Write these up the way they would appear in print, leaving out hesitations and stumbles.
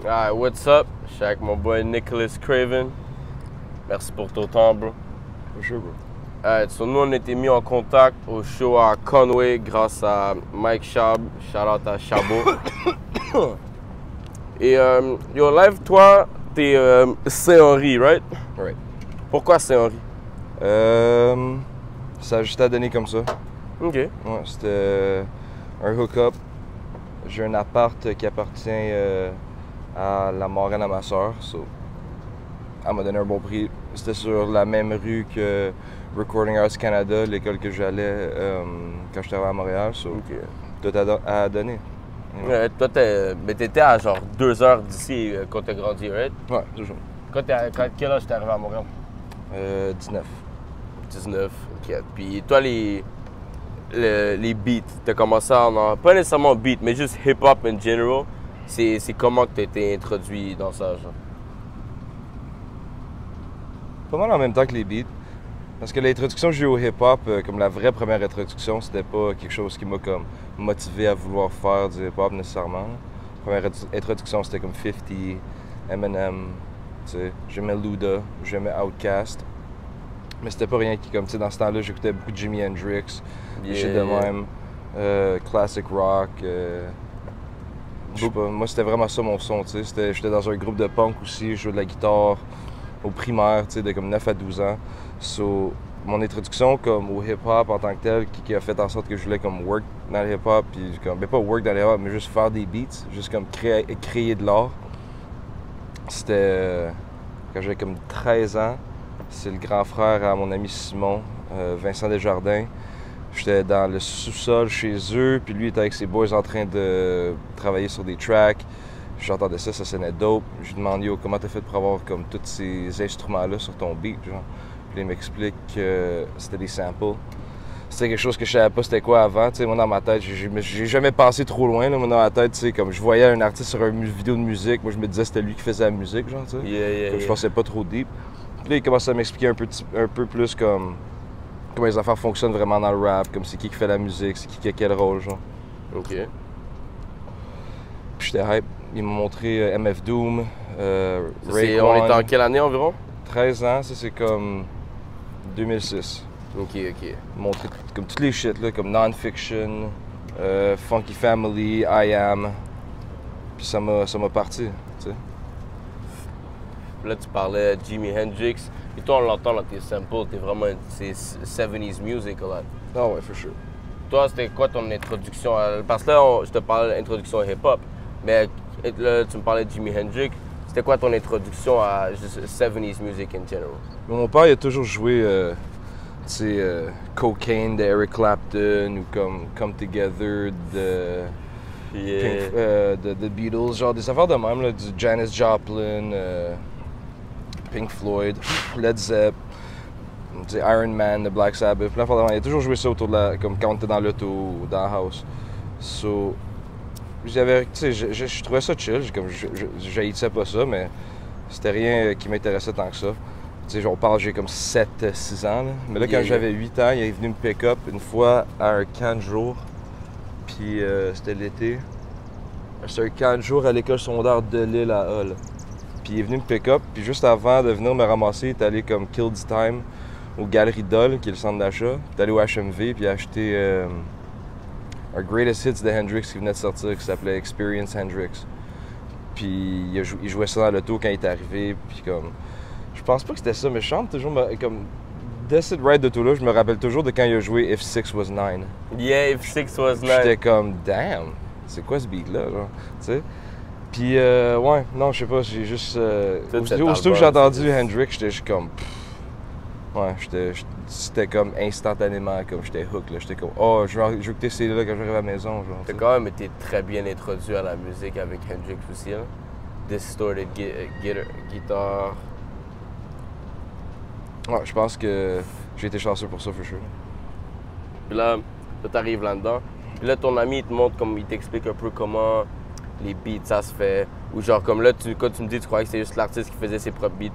Alright, what's up? Je suis avec mon boy Nicholas Craven. Merci pour ton temps, bro. For sure, bro. Alright, so nous on a été mis en contact au show à Conway grâce à Mike Chab. Shout out à Chabot. Et yo, live, toi, t'es Saint-Henri, right? Right. Pourquoi Saint-Henri? Ça a juste à donner comme ça. Ok. Ouais, c'était un hook-up. J'ai un appart qui appartient à la marraine à ma soeur. So, elle m'a donné un bon prix. C'était sur la même rue que Recording Arts Canada, l'école que j'allais quand j'étais arrivé à Montréal. So, Ok. tout à donner. Toi, t'étais à genre 2 heures d'ici quand t'as grandi, right? Ouais, toujours. Quel âge t'es arrivé à Montréal? 19. 19, ok. Puis toi, les beats, t'as commencé en... Pas nécessairement beat, mais juste hip-hop in general. C'est comment que t'as été introduit dans ça, genre? Pas mal en même temps que les beats. Parce que l'introduction que j'ai eu au hip-hop, comme la vraie première introduction, c'était pas quelque chose qui m'a comme motivé à vouloir faire du hip-hop nécessairement. La première introduction, c'était comme 50, Eminem, tu sais. J'aimais Luda, j'aimais Outkast. Mais c'était pas rien qui, comme, tu sais, dans ce temps-là, j'écoutais beaucoup de Jimi Hendrix, des shit de même, classic rock. Je sais pas, moi, c'était vraiment ça mon son, tu sais. J'étais dans un groupe de punk aussi, je jouais de la guitare au primaire, tu sais, de comme 9 à 12 ans. So, mon introduction comme au hip-hop en tant que tel, qui a fait en sorte que je voulais comme work dans le hip-hop, puis comme, ben pas work dans le hip-hop, mais juste faire des beats, juste comme créer de l'art. C'était quand j'avais comme 13 ans. C'est le grand frère à mon ami Simon, Vincent Desjardins. J'étais dans le sous-sol chez eux, puis lui était avec ses boys en train de travailler sur des tracks. J'entendais ça sonnait dope. Je lui demande, yo, comment t'as fait pour avoir comme tous ces instruments-là sur ton beat, genre? Puis il m'explique que c'était des samples. C'était quelque chose que je savais pas c'était quoi avant, tu sais, moi dans ma tête, j'ai jamais pensé trop loin, là, moi dans ma tête, tu sais, comme je voyais un artiste sur une vidéo de musique, moi je me disais c'était lui qui faisait la musique, genre, tu sais. Je pensais pas trop deep. Puis là, il commençait à m'expliquer un peu plus comme comment les affaires fonctionnent vraiment dans le rap, comme c'est qui fait la musique, c'est qui a quel rôle, genre. Ok. Puis j'étais hype. Il m'a montré MF Doom, Raekwon. On était en quelle année environ? 13 ans, ça c'est comme 2006. Ok. Il m'a montré comme toutes les shit, là, comme Non-Fiction, Funky Family, I Am. Puis ça m'a parti, tu sais. Là, tu parlais de Jimi Hendrix. Et toi, on l'entend dans tes samples, t'es vraiment... C'est 70s music, là. Ah ouais, for sure. Toi, c'était quoi ton introduction à... Parce que là, je te parlais d'introduction hip-hop. Mais là, tu me parlais de Jimi Hendrix. C'était quoi ton introduction à juste 70s music in general? Mon père, il a toujours joué, tu sais, Cocaine de Eric Clapton ou comme Come Together de... de Beatles, genre des affaires de même, là, du Janis Joplin, Pink Floyd, Led Zepp, Iron Man, de Black Sabbath, plein d'affaires de même. Il a toujours joué ça autour de la... comme quand on était dans l'auto ou dans la house. So, j'avais, tu sais, je trouvais ça chill, comme j'haïssais pas ça, mais c'était rien qui m'intéressait tant que ça. Tu sais, on parle, j'ai comme 7-6 ans, là. Mais là, quand j'avais 8 ans, il est venu me pick up une fois à un camp de jour. Puis c'était l'été. C'était un camp de jour à l'école secondaire de l'île à Hull. Puis il est venu me pick up, puis juste avant de venir me ramasser, il est allé comme kill the time aux Galeries Dole, qui est le centre d'achat. Il est allé au HMV, puis il a acheté un Greatest Hits de Hendrix qui venait de sortir, qui s'appelait Experience Hendrix. Puis il jouait ça dans l'auto quand il est arrivé, puis comme... Je pense pas que c'était ça, mais je chante toujours, comme... Dès cette ride d'auto-là, je me rappelle toujours de quand il a joué If Six Was Nine. Yeah, If Six Was Nine. J'étais comme, damn, c'est quoi ce beat-là, genre, tu sais? Puis, ouais, non, je sais pas, j'ai juste... aussitôt que j'ai entendu Hendrix, j'étais juste comme... Ouais, c'était comme instantanément, comme j'étais hook, là. J'étais comme, oh, je vais écouter ces là quand j'arrive à la maison, genre. T'as quand même été très bien introduit à la musique avec Hendrix aussi, là. Distorted guitar. Ouais, je pense que j'ai été chanceux pour ça, for sure. Puis là, t'arrives là-dedans. Puis là, ton ami, il te montre, comme il t'explique un peu comment les beats, ça se fait. Ou genre, comme là, quand tu me dis, tu croyais que c'était juste l'artiste qui faisait ses propres beats.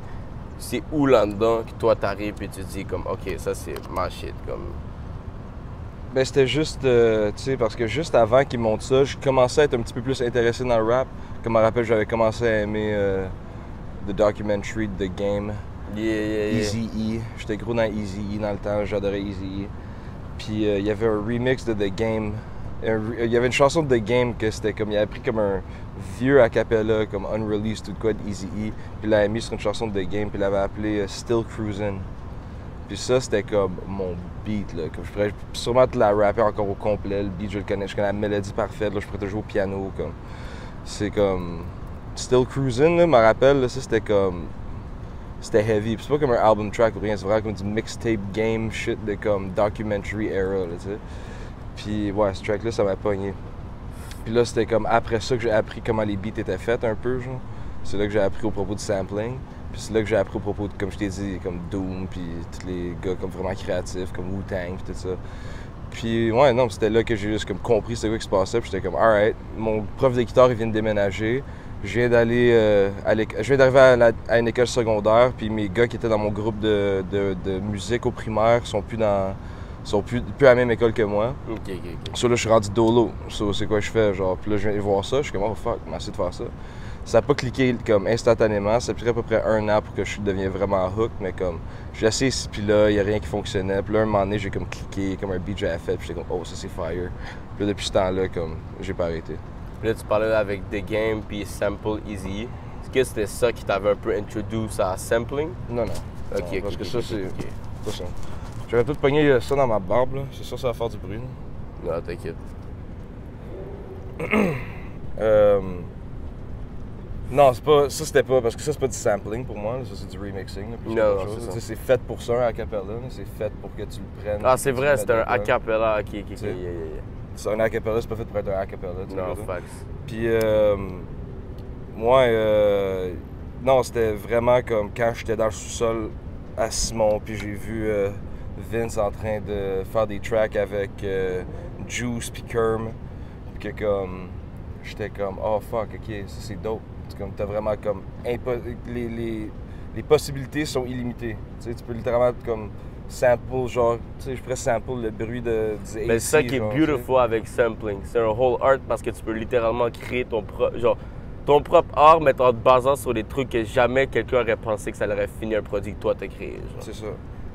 C'est où là-dedans que toi, t'arrives et tu te dis, comme, OK, ça, c'est ma shit, comme... Ben, c'était juste, tu sais, parce que juste avant qu'il monte ça, je commençais à être un petit peu plus intéressé dans le rap. Comme je me rappelle, j'avais commencé à aimer The Documentary, The Game, Eazy-E. J'étais gros dans Eazy-E dans le temps, j'adorais Eazy-E. Puis il y avait un remix de The Game. Il y avait une chanson de The Game que c'était comme, il avait pris comme un vieux a cappella, comme unreleased ou de quoi de Eazy-E. Puis il l'avait mis sur une chanson de The Game, puis il l'avait appelé Still Cruisin'. Puis ça, c'était comme mon beat, là. Comme je pourrais sûrement te la rapper encore au complet. Le beat, je connais la mélodie parfaite, là. Je pourrais te jouer au piano, comme. C'est comme... Still Cruisin', là, je me rappelle, là, ça, c'était comme... C'était heavy. Puis c'est pas comme un album track ou rien, c'est vraiment comme du mixtape game shit de comme documentary era, là, tu sais. Puis ouais, ce track-là, ça m'a pogné. Puis là, c'était comme après ça que j'ai appris comment les beats étaient faits, un peu, genre. C'est là que j'ai appris au propos du sampling. Puis c'est là que j'ai appris au propos de, comme je t'ai dit, comme Doom, puis tous les gars comme vraiment créatifs, comme Wu-Tang, puis tout ça. Puis ouais, non, c'était là que j'ai juste comme compris c'est quoi qui se passait, puis j'étais comme, alright, mon prof de guitare, il vient de déménager. Je viens d'aller je viens d'arriver à une école secondaire, puis mes gars qui étaient dans mon groupe de musique au primaire sont plus à la même école que moi. Ok. So là, je suis rendu dolo. So, c'est quoi je fais, genre, puis là, je viens de voir ça, je suis comme, oh fuck, je vais essayer de faire ça. Ça n'a pas cliqué comme instantanément, ça a pris à peu près 1 an pour que je devienne vraiment hook, mais comme j'ai essayé ici puis là, il n'y a rien qui fonctionnait. Puis là, un moment donné, j'ai comme cliqué, comme un beat que j'avais fait, puis j'étais comme oh, ça c'est fire. Puis là, depuis ce temps-là, comme j'ai pas arrêté. Puis là, tu parlais avec The Game puis Sample Easy. Est-ce que c'était ça qui t'avait un peu introduit à sampling? Non. Ok, parce que ça, c'est. Ça. J'avais tout pogné ça dans ma barbe, là. C'est sûr, ça va faire du bruit. Là. Non, t'inquiète. Non, c'est pas. Ça, c'était pas. Parce que ça, c'est pas du sampling pour moi. Là. Ça, c'est du remixing. Là, non, c'est fait pour ça, un acapella. C'est fait pour que tu le prennes. Ah, c'est vrai, c'est un acapella. Ok. C'est un acapella, c'est pas fait pour être un acapella. Non, facts. Puis, moi, non, c'était vraiment comme quand j'étais dans le sous-sol à Simon, puis j'ai vu Vince en train de faire des tracks avec Juice puis Kerm. Puis que comme. J'étais comme, oh fuck, ok, ça c'est dope. C'est comme, t'as vraiment comme. Les possibilités sont illimitées. Tu sais, tu peux littéralement comme sample, genre, tu sais, je pourrais sample le bruit du AC. Mais c'est ça qui est beautiful avec sampling. C'est un whole art parce que tu peux littéralement créer ton propre art, mais en te basant sur des trucs que jamais quelqu'un aurait pensé que ça aurait fini un produit que toi t'as créé. C'est ça.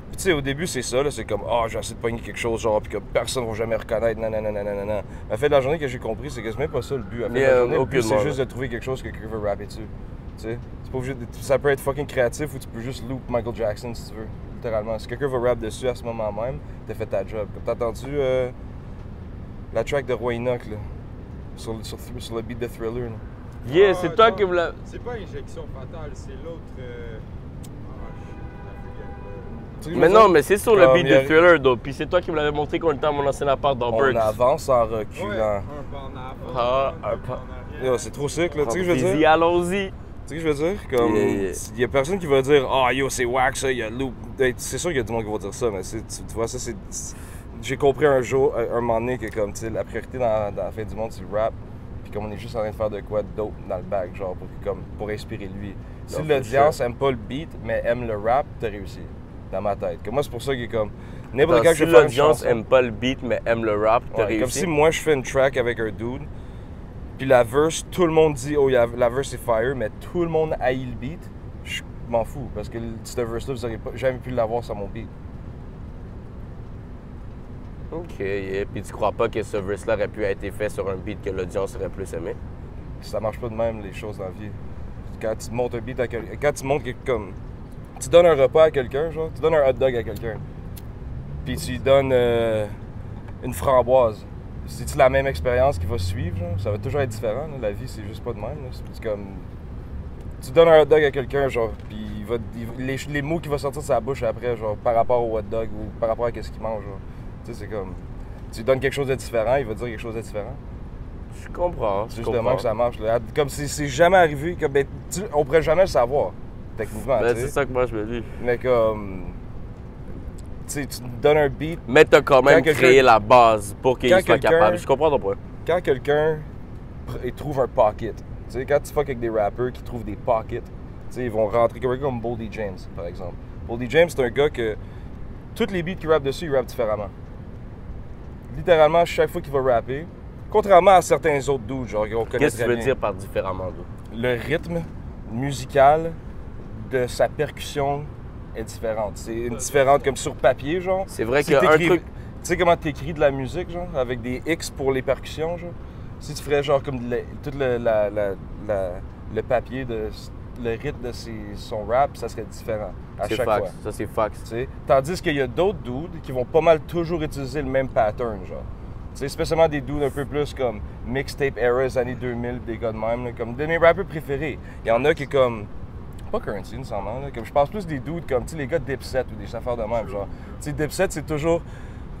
Puis tu sais, au début, c'est ça, là, c'est comme, j'ai essayé de pogner quelque chose, genre, puis que personne ne va jamais reconnaître, nanana. À la fin de la journée que j'ai compris, c'est que c'est même pas ça le but. À la fin de la journée, le but, c'est juste de trouver quelque chose que quelqu'un veut rapper dessus. Tu sais, c'est pas obligé ça peut être fucking créatif ou tu peux juste loop Michael Jackson si tu veux, littéralement. Si quelqu'un veut rap dessus à ce moment même, t'as fait ta job. Comme t'as entendu la track de Roy Enoch, là, sur le beat de Thriller, là. Yeah, c'est toi qui me l'a. C'est pas Injection Fatale, c'est l'autre. Mais non, mais c'est sur le beat de Thriller, donc. Puis c'est toi qui me l'avais montré quand on était à mon ancien appart dans Birds. On avance en reculant. Ouais, un pas en avant. Yo, c'est trop sick, là. Tu sais ce que je veux dire? Allons-y. Tu sais ce que je veux dire? Comme, il y a personne qui va dire, yo, c'est wack ça, il y a loop. C'est sûr qu'il y a du monde qui va dire ça, mais tu vois, ça, c'est. J'ai compris un jour, un moment donné, que comme, tu sais, la priorité dans la fin du monde, c'est le rap. Puis comme on est juste en train de faire de quoi d'autre dans le bac, genre, pour inspirer lui. Si l'audience aime pas le beat, mais aime le rap, t'as réussi. Dans ma tête. Comme moi, c'est pour ça qu'il est comme. N'importe quand si l'audience aime pas le beat, mais aime le rap, t'as réussi. Comme si moi, je fais une track avec un dude, puis la verse, tout le monde dit, la verse est fire, mais tout le monde haït le beat, je m'en fous, parce que cette verse-là, vous n'aurez jamais pu l'avoir sur mon beat. Ok, yeah. Puis tu crois pas que ce verse-là aurait pu être fait sur un beat que l'audience aurait plus aimé? Ça marche pas de même, les choses dans la vie. Quand tu montes un beat à quelqu'un, quand tu montes comme. Tu donnes un repas à quelqu'un, genre, tu donnes un hot dog à quelqu'un, puis tu lui donnes une framboise. C'est-tu la même expérience qui va suivre, genre? Ça va toujours être différent, là. La vie, c'est juste pas de même, là. C'est comme... Tu donnes un hot dog à quelqu'un, genre, puis les mots qui vont sortir de sa bouche après, genre, par rapport au hot dog ou par rapport à ce qu'il mange, genre. Tu sais, c'est comme... Tu lui donnes quelque chose de différent, il va dire quelque chose de différent. Je comprends, C'est justement que ça marche, là. Comme c'est jamais arrivé, comme, on pourrait jamais le savoir. Techniquement, ben, c'est ça que moi je me dis. Mais comme. Tu sais, tu donnes un beat. Mais t'as quand même créé la base pour qu'il soit capable. Je comprends ton point. Quand quelqu'un trouve un pocket, tu sais, quand tu fuck avec des rappers qui trouvent des pockets, tu sais, ils vont rentrer comme Boldy James, par exemple. Boldy James, c'est un gars que. Tous les beats qu'il rappe dessus, il rappe différemment. littéralement, chaque fois qu'il va rapper, contrairement à certains autres dudes, genre, qu'on connaît Qu'est-ce que très tu veux bien, dire par différemment, d'où? le rythme musical de sa percussion est différente. C'est une différente comme sur papier, genre. C'est vrai Si qu'il y a un t'écris- truc... Tu sais comment t'écris de la musique, genre, avec des X pour les percussions, genre? Si tu ferais, genre, comme tout le papier, le rythme de son rap, ça serait différent à C'est chaque fax, fois. ça c'est fax. Tu sais. Tandis qu'il y a d'autres dudes qui vont pas mal toujours utiliser le même pattern, genre. Tu sais, spécialement des dudes un peu plus comme mixtape eras, années 2000, des gars de même, là, comme de mes rappeurs préférés. Il y en a qui comme... Pas Currency, nécessairement, là, comme je pense plus des dudes comme, tu sais, les gars de Dipset ou des affaires de même, genre. Tu sais, Dipset, c'est toujours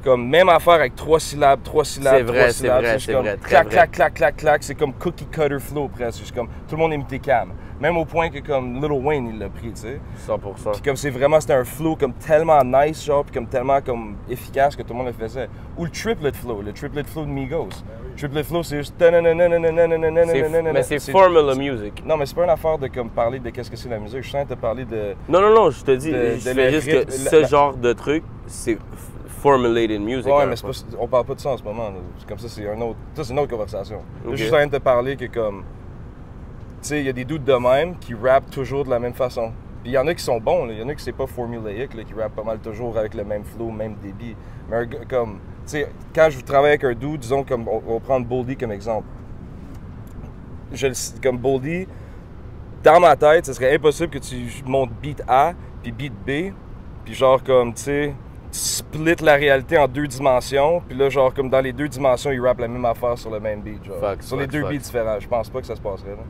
comme même affaire avec 3 syllabes, 3 syllabes, C'est vrai, 3 c'est syllabes. vrai, juste c'est comme vrai, très clac, vrai. clac, clac, clac, clac. C'est comme cookie cutter flow, presque. C'est comme tout le monde imite Cam. Même au point que comme Lil Wayne, il l'a pris, tu sais. 100%. Puis comme c'était un flow comme tellement nice, genre, puis comme tellement comme efficace que tout le monde le faisait. Ou le triplet flow de Migos. Triplet flow, c'est juste... Mais c'est formula music. Non, mais c'est pas une affaire de comme parler de qu'est-ce que c'est la musique. Je suis en train de te parler de... Non, je te dis, de je fais juste que ce genre de truc, c'est formulated music. Ouais, hein, mais c'est pas, on parle pas de ça en ce moment. Là. Comme ça, c'est une autre conversation. Ok. Je suis juste en train de te parler que comme... Tu sais, il y a des dudes de même qui rappent toujours de la même façon. Puis il y en a qui sont bons, il y en a qui c'est pas formulaïque, là, qui rappent pas mal toujours avec le même flow, même débit. Mais un gars comme... Tu sais, quand je travaille avec un dude, disons, comme on va prendre Boldy comme exemple. Comme Boldy, dans ma tête, ce serait impossible que tu montes beat A, puis beat B, puis genre comme, tu sais, tu splits la réalité en 2 dimensions, puis là, genre, comme dans les 2 dimensions, ils rappent la même affaire sur le même beat, genre. Sur les 2 beats différents. Je pense pas que ça se passerait, là.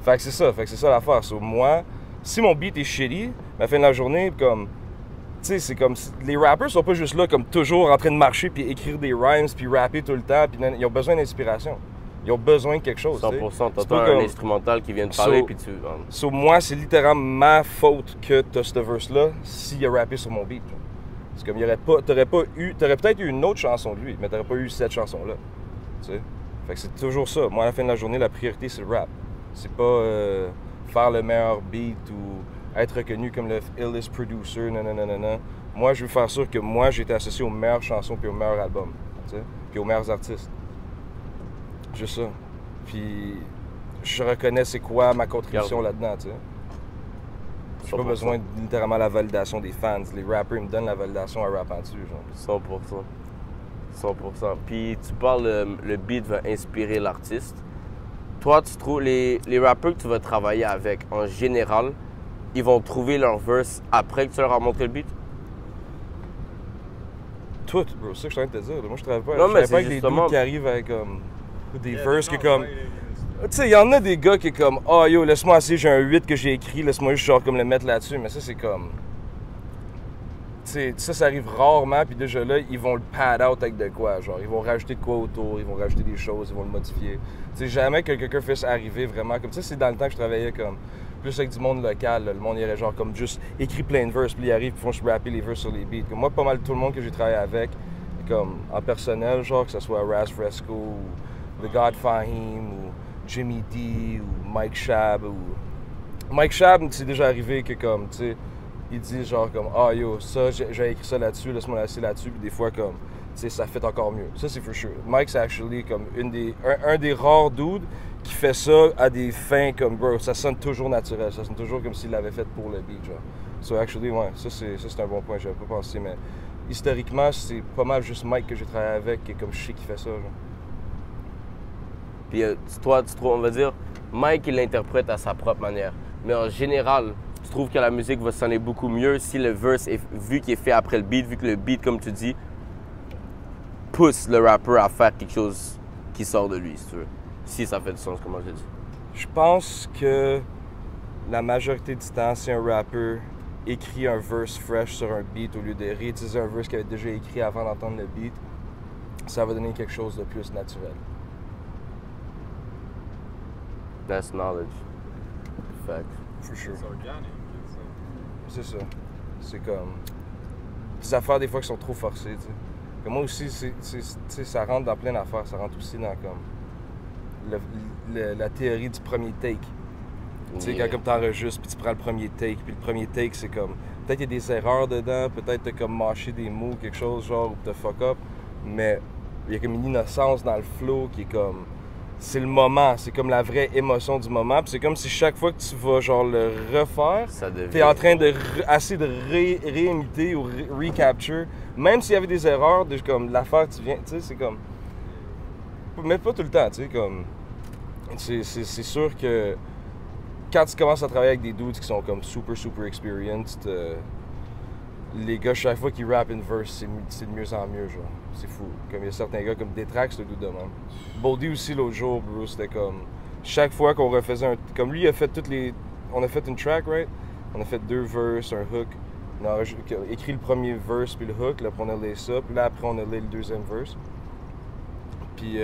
Fait que c'est ça l'affaire. So, moi, si mon beat est shitty, à la fin de la journée, comme... Tu sais, c'est comme... Les rappers sont pas juste là, comme toujours, en train de marcher, puis écrire des rhymes, puis rapper tout le temps, puis ils ont besoin d'inspiration. Ils ont besoin de quelque chose, 100%, t'sais. t'entends un instrumental qui vient de parler, puis tu... So, moi, c'est littéralement ma faute que t'as ce verse-là, s'il a rappé sur mon beat. Genre. C'est comme, t'aurais peut-être eu une autre chanson de lui, mais t'aurais pas eu cette chanson-là. Tu sais? Fait que c'est toujours ça. Moi, à la fin de la journée, la priorité, c'est le rap. C'est pas faire le meilleur beat ou être reconnu comme le illest producer, non. Moi, je veux faire sûr que moi, j'ai été associé aux meilleures chansons puis aux meilleurs albums, tu sais, puis aux meilleurs artistes. Juste ça. Puis je reconnais c'est quoi ma contribution là-dedans, tu sais. J'ai pas besoin de littéralement la validation des fans. Les rappers me donnent la validation à rappant dessus, genre. 100%. Puis tu parles, le beat va inspirer l'artiste. Toi, tu trouves les rappeurs que tu vas travailler avec, en général, ils vont trouver leur verse après que tu leur as montré le beat? Tout, bro, c'est ça que je suis en train de te dire. Moi, je travaille pas, non, mais avec des dudes qui arrivent avec des verses que comme... Tu sais, il y en a des gars qui est comme « Ah, oh, yo, laisse-moi essayer, j'ai un 8 que j'ai écrit, laisse-moi juste genre comme le mettre là-dessus. » Mais ça, c'est comme... Tu sais, ça arrive rarement, puis déjà là, ils vont le pad out avec de quoi, genre. Ils vont rajouter de quoi autour, ils vont rajouter des choses, ils vont le modifier. Tu sais, jamais que quelqu'un fasse arriver vraiment comme ça. C'est dans le temps que je travaillais comme plus avec du monde local, là. Le monde, il aurait genre comme juste écrit plein de verses, puis ils arrivent, puis ils font juste rapper les verses sur les beats. Comme moi, pas mal tout le monde que j'ai travaillé avec, comme en personnel, genre, que ce soit Raz Fresco, ou The God Fahim, ou Jimmy D, ou Mike Shab, ou... Mike Shab, c'est déjà arrivé que comme, tu sais, il dit genre comme « Ah yo, ça, j'ai écrit ça là-dessus, laisse-moi laisser là-dessus », puis des fois comme, tu sais, ça fait encore mieux. Ça, c'est for sure. Mike, c'est actually comme un des rares dudes qui fait ça à des fins comme, bro, ça sonne toujours naturel, ça sonne toujours comme s'il l'avait fait pour le beat, genre. So actually, ouais, ça c'est un bon point, j'avais pas pensé, mais historiquement, c'est pas mal juste Mike que j'ai travaillé avec, qui est comme je sais qui fait ça, genre. Puis toi, tu trouves, on va dire, Mike, il l'interprète à sa propre manière. Mais en général, tu trouves que la musique va sonner beaucoup mieux si le verse, vu qu'il est fait après le beat, vu que le beat, comme tu dis, pousse le rappeur à faire quelque chose qui sort de lui, si tu veux. Si ça fait du sens, comme j'ai dit. Je pense que la majorité du temps, si un rappeur écrit un verse fresh sur un beat au lieu de réutiliser un verse qu'il avait déjà écrit avant d'entendre le beat, ça va donner quelque chose de plus naturel. That's knowledge. Fact. For sure. C'est organique. C'est ça. C'est comme... Des affaires, des fois, qui sont trop forcées, tu sais. Comme moi aussi, ça rentre dans plein d'affaires. Ça rentre aussi dans, comme... la théorie du premier take. Tu sais, quand comme t'enregistres, puis tu prends le premier take, puis le premier take, c'est comme... Peut-être qu'il y a des erreurs dedans, peut-être t'as comme mâché des mots, quelque chose, genre, ou t'as fuck up, mais il y a comme une innocence dans le flow qui est comme... C'est le moment, c'est comme la vraie émotion du moment. Puis c'est comme si chaque fois que tu vas genre le refaire, t'es en train de essayer de réimiter ou recapture. Même s'il y avait des erreurs, de comme l'affaire tu viens, tu sais, c'est comme... Mais pas tout le temps, tu sais, comme... C'est sûr que quand tu commences à travailler avec des dudes qui sont comme super experienced, les gars, chaque fois qu'ils rappent une verse, c'est de mieux en mieux, genre. C'est fou. Comme il y a certains gars comme Detrax, le dude de même. Boldy aussi, l'autre jour, bro, c'était comme... Chaque fois qu'on refaisait un... Comme lui, il a fait toutes les... On a fait une track, right? On a fait 2 verses, un hook. On a écrit le premier verse puis le hook, là, puis on a lay ça. Puis là, après, on a lay le deuxième verse. Puis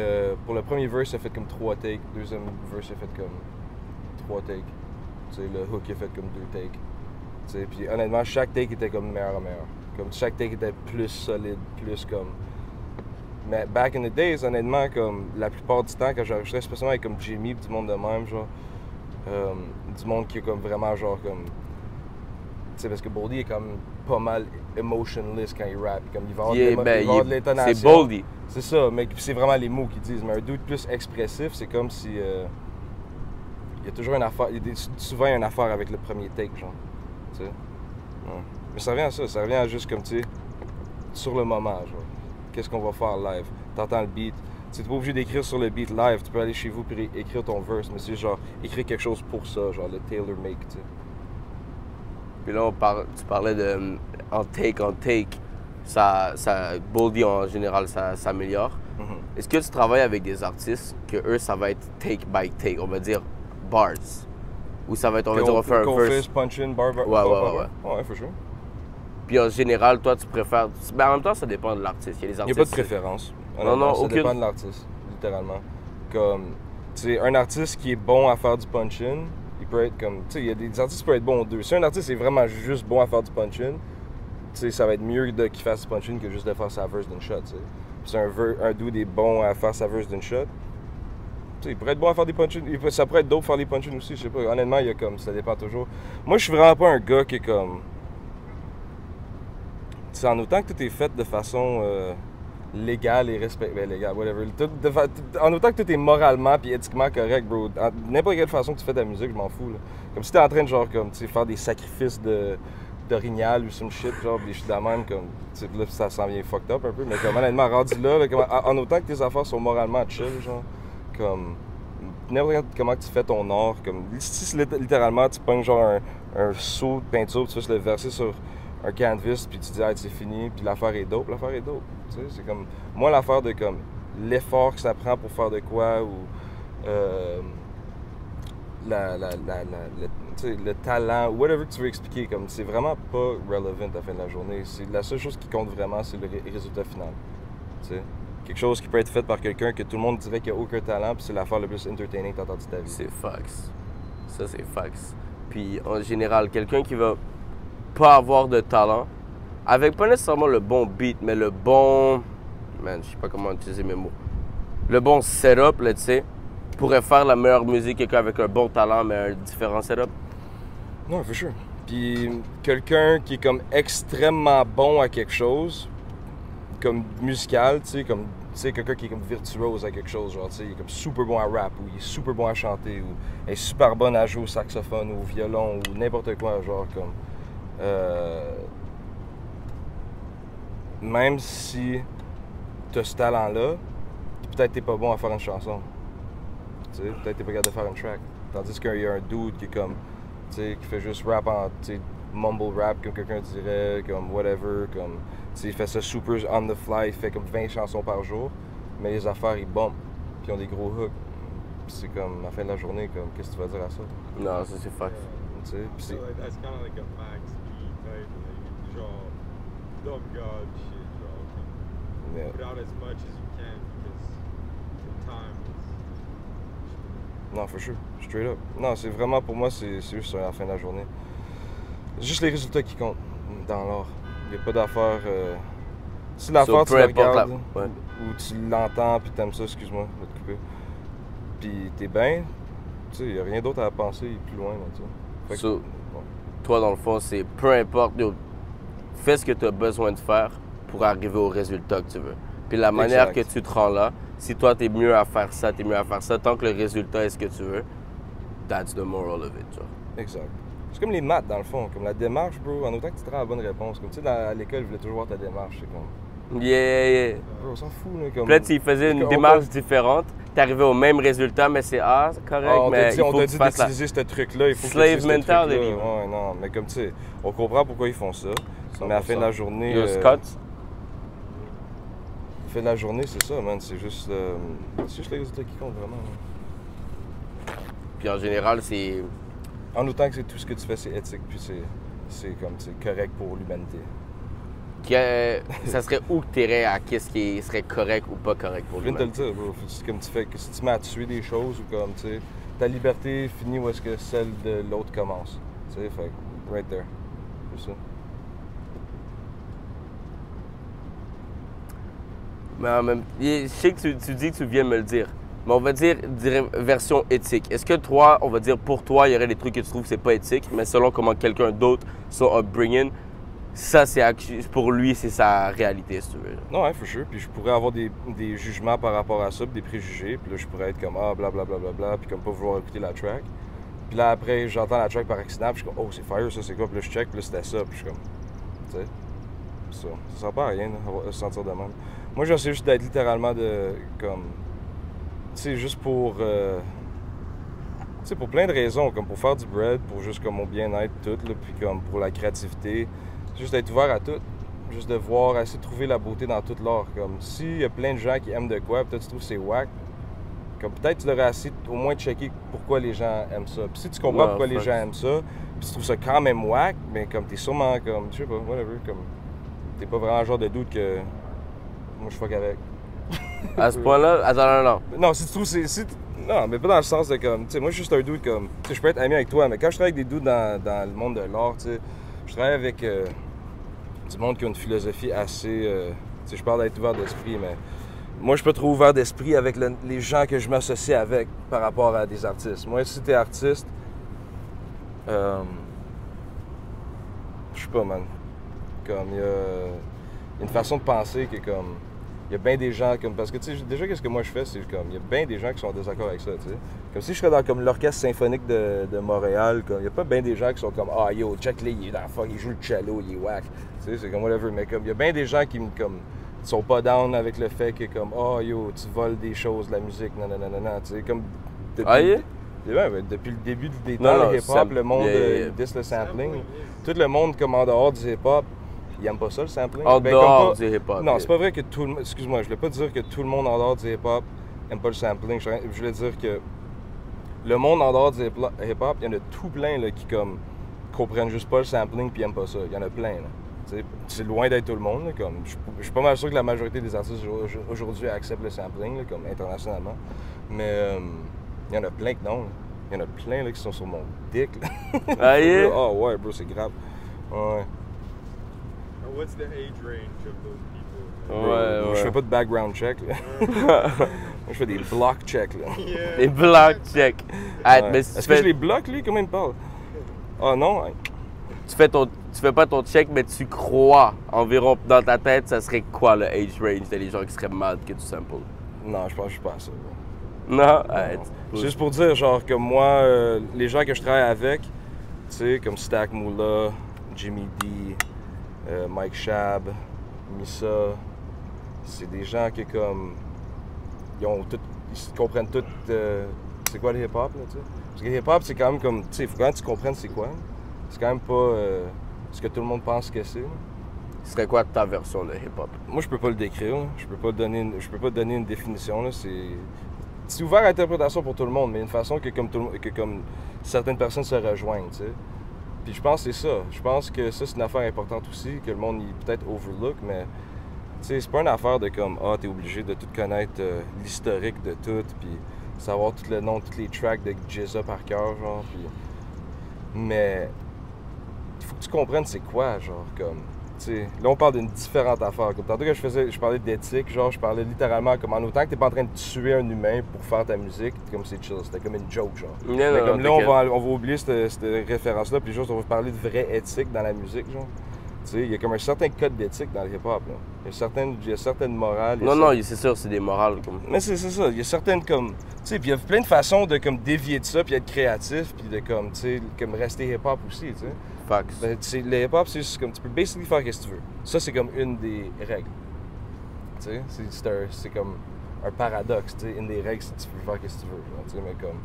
pour le premier verse, il a fait comme 3 takes. Le deuxième verse, il a fait comme 3 takes. Tu sais, le hook, il a fait comme 2 takes. Tu sais, puis honnêtement, chaque take était comme meilleur. Comme chaque take était plus solide, plus comme... Mais back in the days, honnêtement, comme la plupart du temps, quand j'enregistrais, spécialement avec comme Jimmy, du monde de même, genre, du monde qui est comme vraiment genre comme... Tu sais, parce que Boldy est comme pas mal emotionless quand il rappe. Comme il va avoir de l'intonation. C'est Boldy. C'est ça, mais c'est vraiment les mots qu'ils disent. Mais un dude plus expressif, c'est comme si... il y a toujours une affaire... souvent, il y a une affaire avec le premier take, genre. Tu sais? Ouais. Mais ça revient à ça. Ça revient à juste comme, tu sais, sur le moment, genre. Qu'est-ce qu'on va faire live? T'entends le beat. Tu n'es pas obligé d'écrire sur le beat live. Tu peux aller chez vous et écrire ton verse. Mais c'est genre, écrire quelque chose pour ça, genre le tailor-make, tu sais. Puis là, tu parlais de en take, Boldy en général, ça s'améliore. Mm-hmm. Est-ce que tu travailles avec des artistes que eux, ça va être take by take, on va dire bars? Ou ça va être, on va dire, on fait un verse. Punch-in, bar. Ouais, for sure. Puis en général, toi, tu préfères... Ben, en même temps, ça dépend de l'artiste. Il y a des artistes... Il n'y a pas de préférence. Non, ça dépend de l'artiste, littéralement. Comme, tu sais, un artiste qui est bon à faire du punch-in, il peut être comme... Tu sais, il y a des artistes qui peuvent être bons aux deux. Si un artiste est vraiment juste bon à faire du punch-in, tu sais, ça va être mieux qu'il fasse du punch-in que juste de faire sa verse d'une shot, tu sais. Puis si un dude est bon à faire sa verse d'une shot, tu sais, il pourrait être bon à faire des punch-in. Ça pourrait être dope faire des punch-in aussi, je sais pas. Honnêtement, il y a comme... Ça dépend toujours. Moi, je suis vraiment pas un gars qui est comme... C'est en autant que tout est fait de façon légale et respectueuse, légale, whatever. En autant que tout est moralement et éthiquement correct, bro. N'importe quelle façon que tu fais de la musique, je m'en fous. Là. Comme si t'es en train de genre comme tu sais, faire des sacrifices d'orignal ou some shit, genre des shit de même, comme là ça s'en vient fucked up un peu, mais comme honnêtement rendu là, comme, en autant que tes affaires sont moralement chill, genre comme n'importe comment tu fais ton art, comme si littéralement tu pognes genre un seau de peinture, tu vas le verser sur un canvas, puis tu dis, hey, c'est fini, puis l'affaire est dope. Tu sais, c'est comme, moi, l'affaire de comme, l'effort que ça prend pour faire de quoi, ou le talent, ou whatever que tu veux expliquer, comme, c'est vraiment pas relevant à la fin de la journée. C'est la seule chose qui compte vraiment, c'est le résultat final. Tu sais, quelque chose qui peut être fait par quelqu'un que tout le monde dirait qu'il n'y a aucun talent, puis c'est l'affaire le plus entertaining que tu as entendu de ta vie. C'est fax. Ça, c'est fax. Puis, en général, quelqu'un qui va pas avoir de talent, avec pas nécessairement le bon beat, mais le bon... Man, je sais pas comment utiliser mes mots. Le bon setup, là, tu sais, pourrait faire la meilleure musique que quelqu'un avec un bon talent, mais un différent setup. Non, for sure. Puis quelqu'un qui est comme extrêmement bon à quelque chose, comme musical, tu sais, comme... Tu sais, quelqu'un qui est comme virtuose à quelque chose, genre, tu sais, il est comme super bon à rap, ou il est super bon à chanter, ou il est super bon à jouer au saxophone, ou au violon, ou n'importe quoi, genre, comme... même si tu as ce talent-là, peut-être t'es pas bon à faire une chanson. Tu sais, peut-être t'es pas capable de faire une track. Tandis qu'il y a un dude qui est comme, tu sais, qui fait juste rap en, tu sais, mumble rap, comme quelqu'un dirait, comme whatever, comme, tu sais, il fait ça super on the fly, il fait comme 20 chansons par jour, mais les affaires, ils bombent, puis ils ont des gros hooks. Puis c'est comme, à la fin de la journée, comme, qu'est-ce que tu vas dire à ça? Non, ça c'est fact. Tu sais, puis c'est... That's kind of like a Max G type, like, genre, dumb god shit, genre, Yeah. put out as much as you can because the time is... Non, for sure. Straight up. Non, c'est vraiment, pour moi, c'est juste à la fin de la journée. C'est juste les résultats qui comptent dans l'art. Il n'y a pas d'affaire... Si l'affaire, tu la regardes, ou tu l'entends, puis t'aimes ça, excuse-moi, je vais te couper, puis t'es bien, tu sais, il n'y a rien d'autre à penser plus loin, là, tu sais. Fait que, toi, dans le fond, c'est peu importe, fais ce que tu as besoin de faire pour arriver au résultat que tu veux. Puis la manière Exact. que tu te rends là, si toi, t'es mieux à faire ça, t'es mieux à faire ça, tant que le résultat est ce que tu veux, that's the moral of it, genre. Exact. C'est comme les maths, dans le fond. Comme la démarche, bro, en autant que tu te rends à la bonne réponse. Comme tu sais, à l'école, ils voulaient toujours voir ta démarche. C'est comme... Yeah. Bro, on s'en fout, là. Comme... Puis là, tu faisais une démarche différente, t'arrivais au même résultat, mais c'est correct, on mais t'a dit, il faut que tu fasses la... d'utiliser ce truc-là, il faut Slave que tu utilises ce mentality. truc-là. Ouais, non, mais comme tu sais, on comprend pourquoi ils font ça. Mais à la fin de la journée... Yo, Scott, à la fin de la journée, c'est ça, man. C'est juste les résultats qui comptent, vraiment. Man. puis en général, c'est... En autant que c'est tout ce que tu fais, c'est éthique, puis c'est correct pour l'humanité. Ça serait où que t'irais à qu'est-ce qui serait correct ou pas correct pour Je viens de te lui-même? le dire, bro. C'est comme tu fais, que si tu mets à tuer des choses ou comme, tu sais, ta liberté finit où est-ce que celle de l'autre commence. Tu sais, fait que, right there. C'est ça. Mais en même je sais que tu dis que tu viens me le dire, mais on va dire version éthique. Est-ce que toi, on va dire pour toi, il y aurait des trucs que tu trouves que c'est pas éthique, mais selon comment quelqu'un d'autre, son upbringing, ça, pour lui, c'est sa réalité, si tu veux. Non, ouais, for sure. Puis je pourrais avoir des jugements par rapport à ça, puis des préjugés. Puis là, je pourrais être comme, ah, blablabla, puis comme pas vouloir écouter la track. Puis là, après, j'entends la track par accident, puis je suis comme, oh, c'est fire, ça, c'est quoi? Puis là, je check, puis là, c'était ça. Puis je suis comme, tu sais, ça sert pas à rien de se sentir de même. Moi, j'essaie juste d'être littéralement de, comme, tu sais, juste pour, tu sais, pour plein de raisons, comme pour faire du bread, pour juste comme mon bien-être, tout, là, puis comme pour la créativité. Juste d'être ouvert à tout. Juste de voir, essayer de trouver la beauté dans tout l'art. Comme s'il y a plein de gens qui aiment de quoi, peut-être tu trouves que c'est whack, comme peut-être tu devrais essayer au moins de checker pourquoi les gens aiment ça. Puis si tu comprends pourquoi les gens aiment ça, puis tu trouves ça quand même whack, mais comme t'es sûrement comme, je sais pas, whatever, comme t'es pas vraiment le genre de doute que moi je fuck avec. À ce point-là, attends, non. Non, si tu trouves non, mais pas dans le sens de comme, tu sais, moi je suis juste un dude comme, tu sais, je peux être ami avec toi, mais quand je travaille avec des dudes dans le monde de l'art, tu sais, je travaille avec du monde qui a une philosophie assez, tu sais, je parle d'être ouvert d'esprit, mais moi je suis pas trop ouvert d'esprit avec les gens que je m'associe avec par rapport à des artistes. Moi, si t'es artiste, je sais pas, man, comme il y a une façon de penser qui est comme, il y a bien des gens comme, parce que tu sais, déjà qu'est-ce que moi je fais, c'est comme, il y a bien des gens qui sont en désaccord avec ça, tu sais. Comme si je serais dans comme l'orchestre symphonique de Montréal, comme, il y a pas bien des gens qui sont comme, ah yo, check Lee, il est dans le fuck, il joue le cello, il est whack, tu sais, c'est comme whatever, mais comme, il y a bien des gens qui comme, sont pas down avec le fait que comme, oh yo, tu voles des choses de la musique, non, tu sais, comme, depuis le début des temps, le hip-hop, le monde dis le sampling, tout le monde comme en dehors du hip-hop, ils aiment pas ça, le sampling. En dehors du hip-hop. Non, c'est pas vrai que tout le monde... Excuse-moi, je voulais pas dire que tout le monde en dehors du hip-hop aime pas le sampling. Je voulais dire que le monde en dehors du hip-hop, il y en a tout plein là, qui comme comprennent juste pas le sampling puis aiment pas ça. Il y en a plein. C'est loin d'être tout le monde. Là, comme, je suis pas mal sûr que la majorité des artistes aujourd'hui acceptent le sampling, là, comme internationalement. Mais il y en a plein que non. Il y en a plein là, qui sont sur mon dick. Ah yeah? Oh ouais, bro, c'est grave. Ouais. What's the age range of those people? Ouais. Je fais pas de background check. Là. Je fais des block checks. Là. Yeah. Les block check. Ouais. Mais si Est-ce tu que je fais, les bloque, lui? Comment il me parle? Ah non? Hein? tu fais pas ton check, mais tu crois environ dans ta tête, ça serait quoi le age range de les gens qui seraient mad que tu samples? Non, je pense que je suis pas à ça. Bro. Non? Non. Juste pour dire, genre, que moi, les gens que je travaille avec, tu sais, comme Stack Moula, Jimmy D, Mike Shab, Missa, c'est des gens qui, comme, ils comprennent tout, c'est quoi le hip-hop, là, tu sais. Parce que le hip-hop, c'est quand même comme, tu sais, il faut quand même que tu comprennes c'est quoi. C'est quand même pas ce que tout le monde pense que c'est. Là. Ce serait quoi ta version de hip-hop? Moi, je peux pas le décrire. Là. Je peux pas donner une définition. Là. C'est ouvert à l'interprétation pour tout le monde, mais une façon que comme certaines personnes se rejoignent, tu sais. Puis je pense que c'est ça. Je pense que ça, c'est une affaire importante aussi, que le monde il peut-être overlook, mais tu sais, c'est pas une affaire de comme, ah, t'es obligé de tout connaître l'historique de tout, puis savoir tout le nom, toutes les tracks de Jizza par cœur, genre, puis... Mais il faut que tu comprennes c'est quoi, genre, comme... T'sais, là, on parle d'une différente affaire. Comme tantôt que je parlais d'éthique, genre, je parlais littéralement comme en autant que t'es pas en train de tuer un humain pour faire ta musique, comme c'est chill, c'était comme une joke, genre. Mais comme là, on va oublier cette référence-là, puis juste, on va parler de vraie éthique dans la musique, genre. sais, il y a comme un certain code d'éthique dans le hip-hop, là. Il y a certaines morales. Non, non, c'est sûr, c'est des morales. Comme... Mais c'est ça, il y a certaines comme... Tu sais, puis il y a plein de façons de comme dévier de ça, puis être créatif, puis de comme, tu sais, comme rester hip-hop aussi, tu sais. Facts. Ben, le hip-hop, c'est juste comme, tu peux basically faire ce que tu veux. Ça, c'est comme une des règles. Tu sais, c'est comme un paradoxe, tu sais. Une des règles, c'est que tu peux faire ce que tu veux, genre, tu sais, mais comme...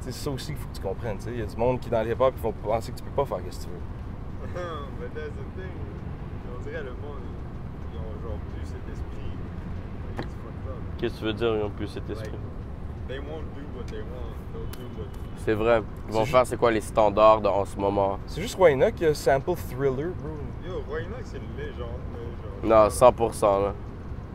Tu sais, c'est ça aussi qu'il faut que tu comprennes, tu sais. Il y a du monde qui, dans le hip-hop, ils vont penser que tu peux pas faire ce que tu veux. Mais that's the thing. On dirait le monde, ils ont genre plus cet esprit. Like, it's fucked up. Qu'est-ce que tu veux dire, ils ont plus cet esprit? Like, they won't do what they want. They'll do what... C'est vrai. Ils vont faire c'est quoi les standards en ce moment. C'est juste Wayna qui a sample Thriller, bro. Yo, Wayna, c'est une légende. Non, 100% là.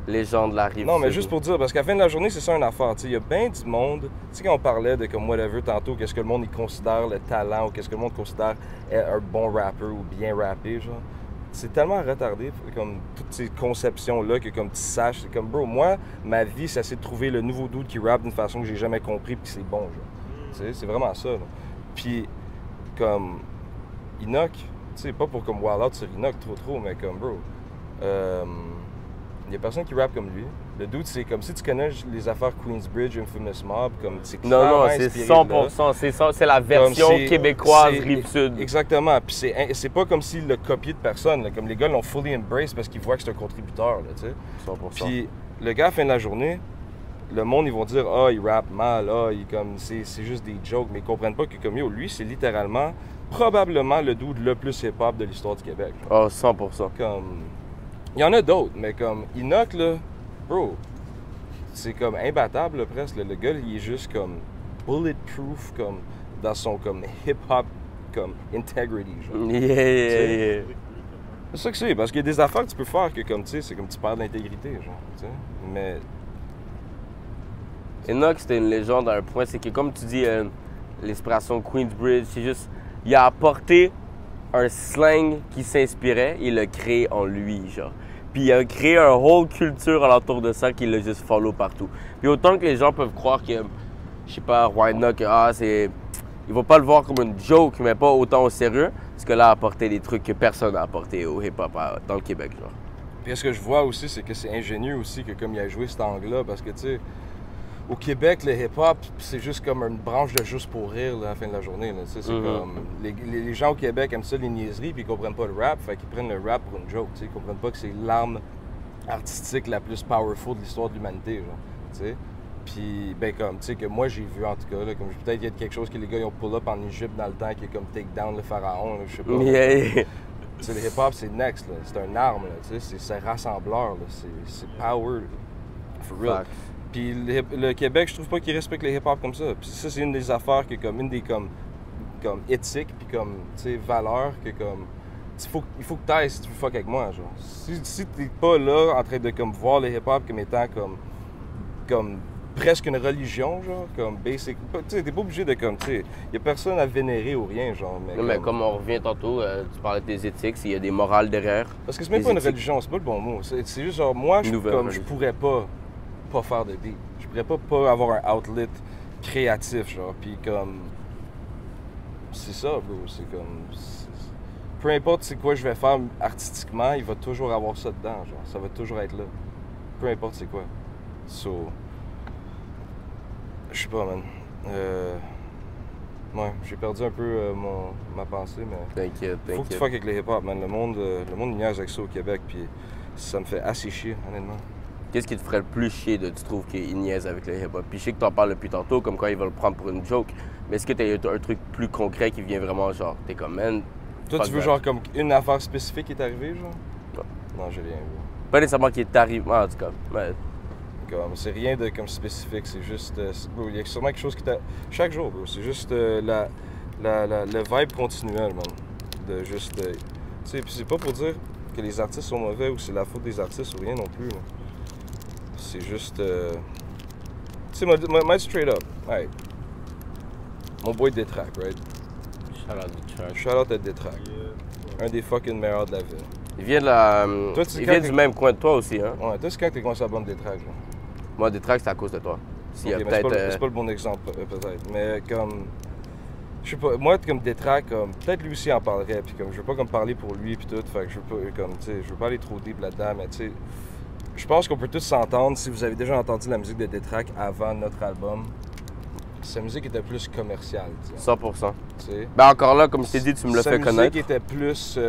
Légende de la rive. Non, mais juste pour dire, parce qu'à la fin de la journée, c'est ça une affaire. Il y a bien du monde. Tu sais, quand on parlait de comme whatever tantôt, qu'est-ce que le monde il considère le talent ou qu'est-ce que le monde considère être un bon rappeur ou bien rappé, genre. C'est tellement retardé, comme toutes ces conceptions-là, que comme tu saches, c'est comme, bro, moi, ma vie, ça c'est de trouver le nouveau dude qui rappe d'une façon que j'ai jamais compris puis que c'est bon, genre. Tu sais, c'est vraiment ça, là. Puis, comme, Enoch, tu sais, pas pour comme wild out sur Enoch trop, mais comme, bro, il y a personne qui rappe comme lui. Le dude, c'est comme si tu connais les affaires Queensbridge, Infamous Mob, comme c'est non, c'est 100%, c'est la version québécoise Rive-Sud. Exactement. Puis c'est pas comme s'il l'a copié de personne. Là. Comme les gars l'ont fully embrace parce qu'ils voient que c'est un contributeur, là, tu sais. 100%. Puis le gars, à la fin de la journée, le monde, ils vont dire « Ah, il rappe mal, ah, c'est juste des jokes », mais ils comprennent pas que comme yo, lui, c'est littéralement, probablement le dude le plus hip-hop de l'histoire du Québec. Oh, 100%. Comme... Il y en a d'autres, mais comme Enoch, là, bro, c'est comme imbattable, là, presque. Le gars, il est juste comme bulletproof, comme dans son comme hip-hop, comme integrity, genre. Yeah. C'est ça que c'est, parce qu'il y a des affaires que tu peux faire que, comme, tu sais, c'est comme tu perds d'intégrité, genre, tu sais. Mais... Enoch, c'était une légende à un point, c'est que comme tu dis, l'inspiration Queensbridge, c'est juste, il a apporté un slang qui s'inspirait, il l'a créé en lui, genre. Puis il a créé un whole culture alentour de ça qu'il a juste follow partout. Puis autant que les gens peuvent croire que, je sais pas, Wayna, que c'est... Ils vont pas le voir comme une joke, mais pas autant au sérieux, parce que là, a apporté des trucs que personne n'a apporté au hip-hop dans le Québec, genre. Puis ce que je vois aussi, c'est que c'est ingénieux aussi que comme il a joué cet angle-là, parce que, tu sais, au Québec, le hip-hop, c'est juste comme une branche de juste pour rire là, à la fin de la journée. Là, c'est comme... Les gens au Québec aiment ça, les niaiseries, puis ils comprennent pas le rap, fait qu'ils prennent le rap pour une joke. T'sais. Ils comprennent pas que c'est l'arme artistique la plus powerful de l'histoire de l'humanité. Genre, t'sais. Puis, ben comme, tu sais, que moi j'ai vu en tout cas, là, comme peut-être il y a quelque chose que les gars ils ont pull-up en Égypte dans le temps qui est comme Take Down le pharaon, là, je sais pas. Yeah. T'sais, le hip-hop, c'est next, là. C'est un arme, là, c'est rassembleur, là. C'est power, là. For real. Fact. Puis le Québec, je trouve pas qu'ils respectent le hip-hop comme ça. Puis ça, c'est une des affaires que comme une des comme éthiques puis comme tu sais valeurs que comme il faut que t'ailles si tu veux fuck avec moi, genre. Si t'es pas là en train de comme voir le hip-hop comme étant comme presque une religion, genre, comme basic. Tu sais, t'es pas obligé de comme, tu sais, y a personne à vénérer ou rien, genre. Mais comme on revient tantôt, tu parlais des éthiques, s'il y a des morales derrière. Parce que c'est même pas une religion, c'est pas le bon mot. C'est juste genre moi, je pourrais pas faire de beat. Je pourrais pas avoir un outlet créatif, genre. Puis comme... C'est ça, bro. C'est comme... Peu importe c'est quoi je vais faire artistiquement, il va toujours avoir ça dedans, genre. Ça va toujours être là. Peu importe c'est quoi. So... Je sais pas, man. Ouais, j'ai perdu un peu ma pensée, mais... T'inquiète. Faut que tu fuck avec le hip-hop, man. Le monde niaise avec ça au Québec, puis ça me fait assez chier, honnêtement. Qu'est-ce qui te ferait le plus chier tu trouves qu'il niaise avec le hip-hop? Puis je sais que t'en parles depuis tantôt, comme quoi il va le prendre pour une joke. Mais est-ce que t'as un truc plus concret qui vient vraiment genre, t'es comme, man... Toi, tu veux genre comme une affaire spécifique qui est arrivée, genre? Non, j'ai rien vu. Pas nécessairement qui est arrivé, en tout cas. Mais... Comme, c'est rien de comme spécifique, c'est juste... il y a sûrement quelque chose qui t'a... Chaque jour, bro, c'est juste le vibe continuel, man. De juste... tu sais, puis c'est pas pour dire que les artistes sont mauvais ou c'est la faute des artistes ou rien non plus, là. C'est juste... Tu sais, my straight up. Right. Mon boy Détrac, right? Shout out à Détrac. Un des fucking meilleurs de la ville. Il vient de la... Toi, il vient du même coin de toi aussi, hein? Ouais, toi, c'est quand t'es commencé à bande Détrac, genre? Moi, Détrac, c'est à cause de toi. Okay, c'est pas le bon exemple, peut-être. Mais comme... je sais pas, moi, comme Détrac, comme, peut-être lui aussi en parlerait, puis comme, je veux pas comme parler pour lui, puis tout, fait que je veux pas, comme, tu sais, je veux pas aller trop deep là-dedans, mais tu sais, je pense qu'on peut tous s'entendre, si vous avez déjà entendu la musique de Détrac avant notre album, sa musique était plus commerciale, disons. 100%. Tu sais. Ben encore là, comme je t'ai dit, tu me l'as fait connaître. Sa musique était plus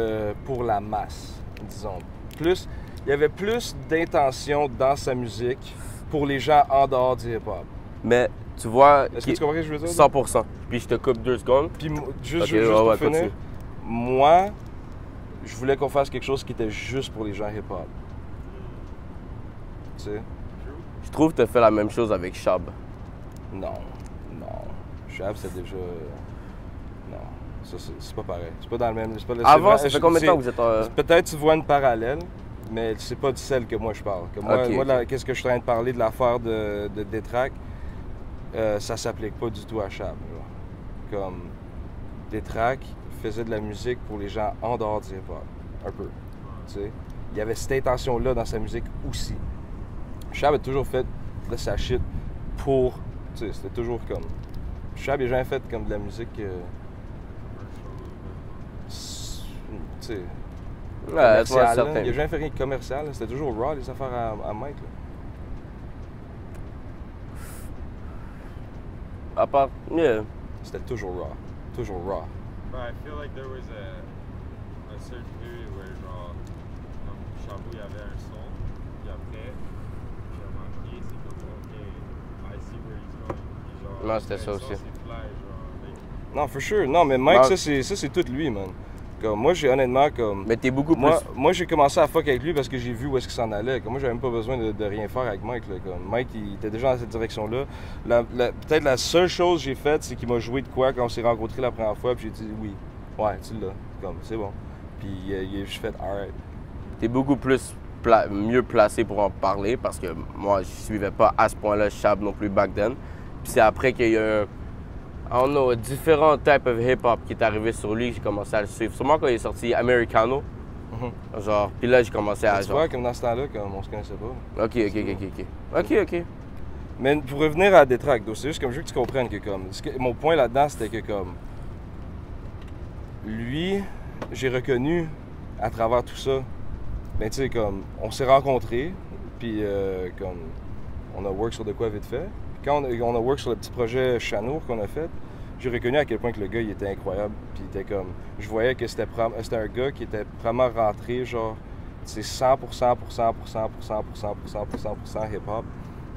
pour la masse, disons. Plus, il y avait plus d'intention dans sa musique pour les gens en dehors du hip-hop. Mais tu vois... Est-ce que tu comprends ce que je veux dire? 100%. Puis je te coupe 2 secondes. Puis juste, Ok, juste ouais, pour ouais, finir, continue. moi, je voulais qu'on fasse quelque chose qui était juste pour les gens hip-hop. Tu sais? Je trouve que tu as fait la même chose avec Shab. Non. Shab, c'est déjà... Non. Ça, c'est pas pareil. C'est pas dans le même... c'est pas le- Avant, c'est- ça fait combien de temps que vous êtes... Peut-être tu vois une parallèle, mais c'est pas de celle que moi je parle. Comme moi, Ok, moi, ok. qu'est-ce que je suis en train de parler de l'affaire de Détrac, ça s'applique pas du tout à Chab. Genre. Comme Détrac faisait de la musique pour les gens en dehors du hip-hop, un peu. Tu sais, il y avait cette intention-là dans sa musique aussi. Chab a toujours fait de sa shit pour, tu sais, c'était toujours comme. Chab n'a jamais fait comme de la musique, tu sais. Ouais, moi, Commercial, là. certain. Il n'a jamais fait rien de commercial. Là. C'était toujours raw, les affaires à Mike. Là. À part... Yeah. C'était toujours raw. Toujours raw. But I feel like there was a certain period where genre, comme Chabot, il y avait un son, puis après, j'ai remarqué, c'est comme, ok, I see where he's going. Puis genre, Non, c'était ça le aussi. son, c'est fly, genre, like, Non, for sure. Non, mais Mike, Non. ça, c'est tout lui, man. Comme, moi, j'ai honnêtement, comme... Mais t'es beaucoup plus... Moi, j'ai commencé à fuck avec lui parce que j'ai vu où est-ce qu'il s'en allait. Comme moi, j'avais même pas besoin de rien faire avec Mike. Là. Comme Mike, il était déjà dans cette direction-là. Peut-être la seule chose que j'ai faite, c'est qu'il m'a joué de quoi quand on s'est rencontrés la première fois. Puis j'ai dit oui. Ouais, tu l'as. Comme, c'est bon. Puis j'ai juste fait alright. T'es beaucoup plus mieux placé pour en parler parce que moi, je suivais pas à ce point-là Shab non plus back then. Puis c'est après qu'il y a eu I don't know, différents types of hip-hop qui est arrivé sur lui, j'ai commencé à le suivre. Sûrement quand il est sorti Americano, genre, puis là j'ai commencé à Tu genre... vois, comme dans ce temps-là, comme on se connaissait pas. Ok. Mais pour revenir à Détrac, c'est juste comme je veux que tu comprennes que comme... Mon point là-dedans, c'était que comme... Lui, j'ai reconnu à travers tout ça, ben tu sais, comme, on s'est rencontrés, puis comme, on a work sur de quoi vite fait. Puis quand on a work sur le petit projet Chanour qu'on a fait, j'ai reconnu à quel point que le gars, il était incroyable, puis il était comme... Je voyais que c'était un gars qui était vraiment rentré, genre, c'est 100% hip-hop.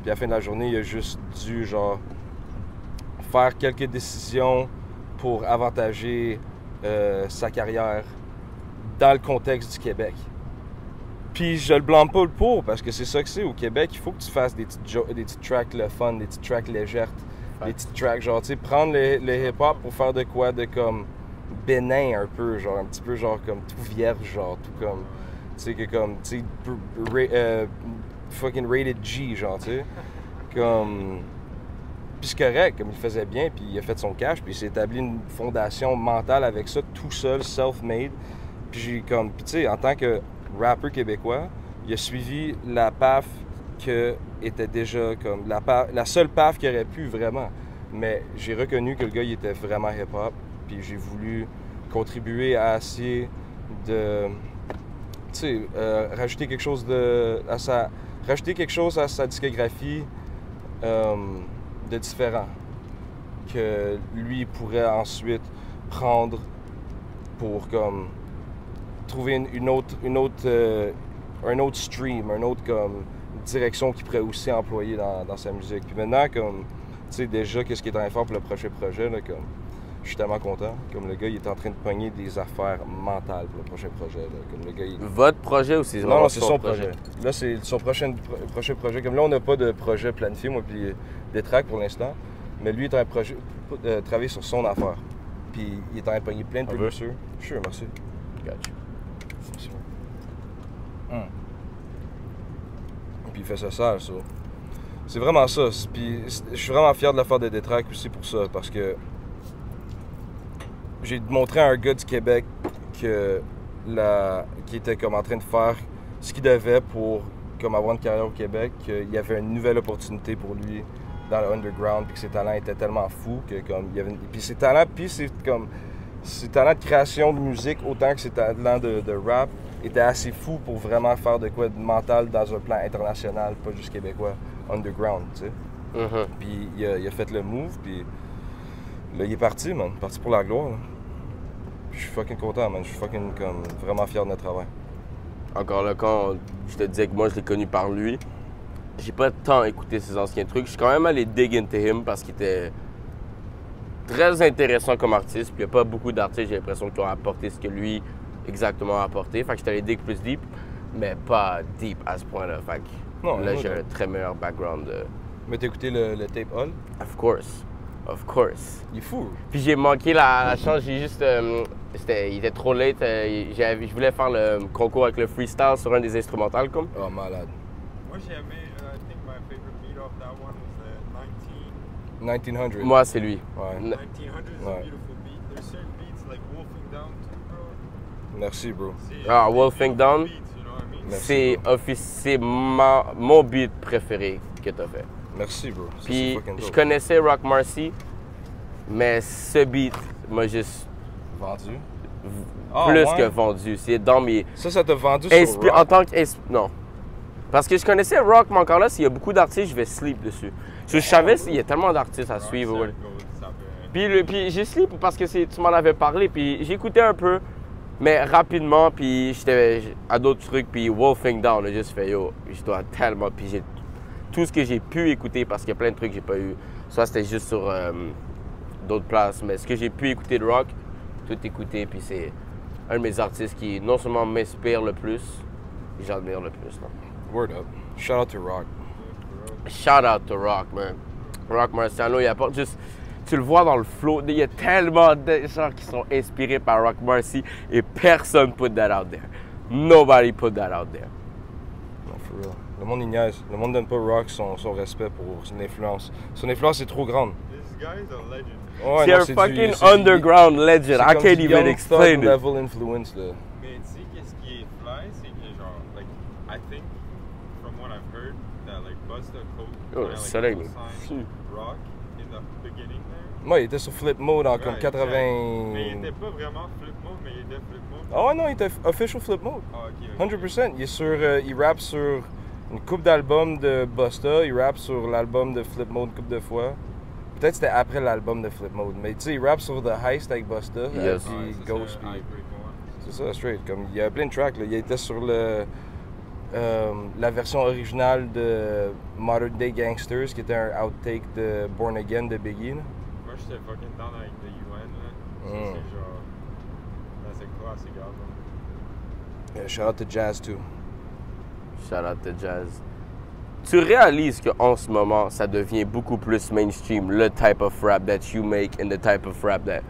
Puis à la fin de la journée, il a juste dû, genre, faire quelques décisions pour avantager sa carrière dans le contexte du Québec. Puis je le blâme pas pour, parce que c'est ça que c'est. Au Québec, il faut que tu fasses des petites tracks le fun, des petites tracks légères, des petites tracks, genre, tu sais, prendre le hip-hop pour faire de quoi de comme bénin un peu, genre, un petit peu, genre, comme tout vierge, genre, tout comme, tu sais, que comme, tu sais, fucking rated G, genre, tu sais. Comme... Puis c'est correct, comme il faisait bien, puis il a fait son cash, puis il s'est établi une fondation mentale avec ça, tout seul, self-made. Puis j'ai comme... Puis tu sais, en tant que rappeur québécois, il a suivi la PAF que était déjà comme... La seule PAF qu'il aurait pu, vraiment. Mais j'ai reconnu que le gars, il était vraiment hip-hop, puis j'ai voulu contribuer à essayer de... Tu sais, rajouter quelque chose à sa discographie de différent que lui pourrait ensuite prendre pour comme trouver un autre stream, un autre comme direction qu'il pourrait aussi employer dans sa musique. Puis maintenant, comme tu sais déjà qu'est-ce qui est en train de faire pour le prochain projet, là, comme je suis tellement content. Comme le gars, il est en train de pogner des affaires mentales pour le prochain projet. Là. Comme le gars, Votre projet ou c'est vraiment non, c'est son projet. Là, c'est son prochain projet. Comme là, on n'a pas de projet planifié, moi, puis Détrac pour l'instant. Mais lui, il est en train de travailler sur son affaire. Puis il est en train de pogner plein de producers. Sure, merci. Gotcha. Merci. Puis il fait ça. C'est vraiment ça. Puis je suis vraiment fier de l'affaire de Détrac aussi pour ça, parce que j'ai montré à un gars du Québec qui était comme en train de faire ce qu'il devait pour comme avoir une carrière au Québec, qu'il y avait une nouvelle opportunité pour lui dans le underground, puis que ses talents étaient tellement fous que comme il y avait, puis ses talents, puis c'est comme ses talents de création de musique autant que ses talents de rap étaient assez fous pour vraiment faire de quoi de mental dans un plan international, pas juste québécois, underground, tu sais. Puis il a fait le move, puis là il est parti, man, parti pour la gloire. Là. Je suis fucking content, man, je suis fucking comme vraiment fier de notre travail. Encore là, quand je te disais que moi je l'ai connu par lui, j'ai pas tant écouté ses anciens trucs. Je suis quand même allé dig into him parce qu'il était très intéressant comme artiste. Puis il n'y a pas beaucoup d'artistes, j'ai l'impression, qui ont apporté ce que lui exactement a apporté. Fait que j'étais allé dig plus deep, mais pas deep à ce point-là. Fait que Non, là, non, j'ai non. un très meilleur background. Mais t'as écouté le tape All? Of course. Of course. Il est fou. Puis j'ai manqué la chance, j'ai juste. Il était trop late. Je voulais faire le concours avec le freestyle sur un des instrumentales, comme. Oh, malade. Moi, j'ai aimé, I think my favorite beat off that one was the 1900. Moi, c'est lui. Ouais. 1900 is Ouais. a beautiful beat. There's certain beats like Wolfing Down too, bro. Merci, bro. C'est Ah, des Wolfing beautiful Down. beats, you know what I mean? Merci, C'est mon beat préféré que t'as fait. Merci, bro. Ça, c'est Puis fucking je dope. connaissais Rock Marcy, mais ce beat m'a juste Vendu? plus ouais? que vendu. C'est dans mes. Ça t'a vendu sur En Rock? tant que. Non. Parce que je connaissais Rock, mais encore là, s'il y a beaucoup d'artistes, je vais sleep dessus. Je savais qu'il y a tellement d'artistes à suivre. Ouais. Puis j'ai sleep parce que tu m'en avais parlé, puis j'écoutais un peu, mais rapidement, puis j'étais à d'autres trucs, puis Wolfing Down, j'ai juste fait yo, je dois tellement. Puis j'ai tout ce que j'ai pu écouter, parce qu'il y a plein de trucs que j'ai pas eu. Soit c'était juste sur d'autres places, mais ce que j'ai pu écouter de Rock, tout écouter, puis c'est un de mes artistes qui non seulement m'inspire le plus, et j'admire le plus. Non? Word up. Shout out to Rock. Shout out to Rock, man. Rock Marciano, il apporte juste. Tu le vois dans le flow. Il y a tellement de gens qui sont inspirés par Rock Marcy et personne put that out there. Nobody put that out there. Non, for real. Le monde y niaise. Le monde donne pas Rock son respect pour son influence. Son influence est trop grande. This guy is a legend. Ouais, C'est non, un c'est fucking du- c'est du- underground legend. c'est I comme can't du even Young explain Thug it. level influence, là. Mais tu sais, qu'est-ce qui est fly, c'est que genre, like, I think, from what I've heard, that like Busta Oh, kinda, le soleil, mais co-signed fou. Rock in the beginning there. Moi, il était sur Flip Mode en comme Ouais, 80... Mais il était pas vraiment flip mode, mais il était flip mode. Ah ouais, non, il était official Flip Mode. Ah, ok, ok. 100%. Il est sur... il rappe sur une coupe d'albums de Busta. Il rappe sur l'album de Flip Mode une coupe de fois. Peut-être c'était après l'album de Flip Mode. Mais tu sais, il rappe sur The Heist avec Busta. Yes. Puis Ouais, c'est Ghost. ça, Puis... High Break One. C'est ça, straight. Comme, il y a plein de tracks. Là. Il était sur la version originale de Modern Day Gangsters, qui était un outtake de Born Again de Biggie. Là. Moi, j'étais fucking down avec The UN, là. Ça, Mm. c'est genre... That's a classic album. Shout out to Jazz too. Shout out to Jazz. Tu réalises qu'en ce moment, ça devient beaucoup plus mainstream, le type of rap that you make and the type of rap that...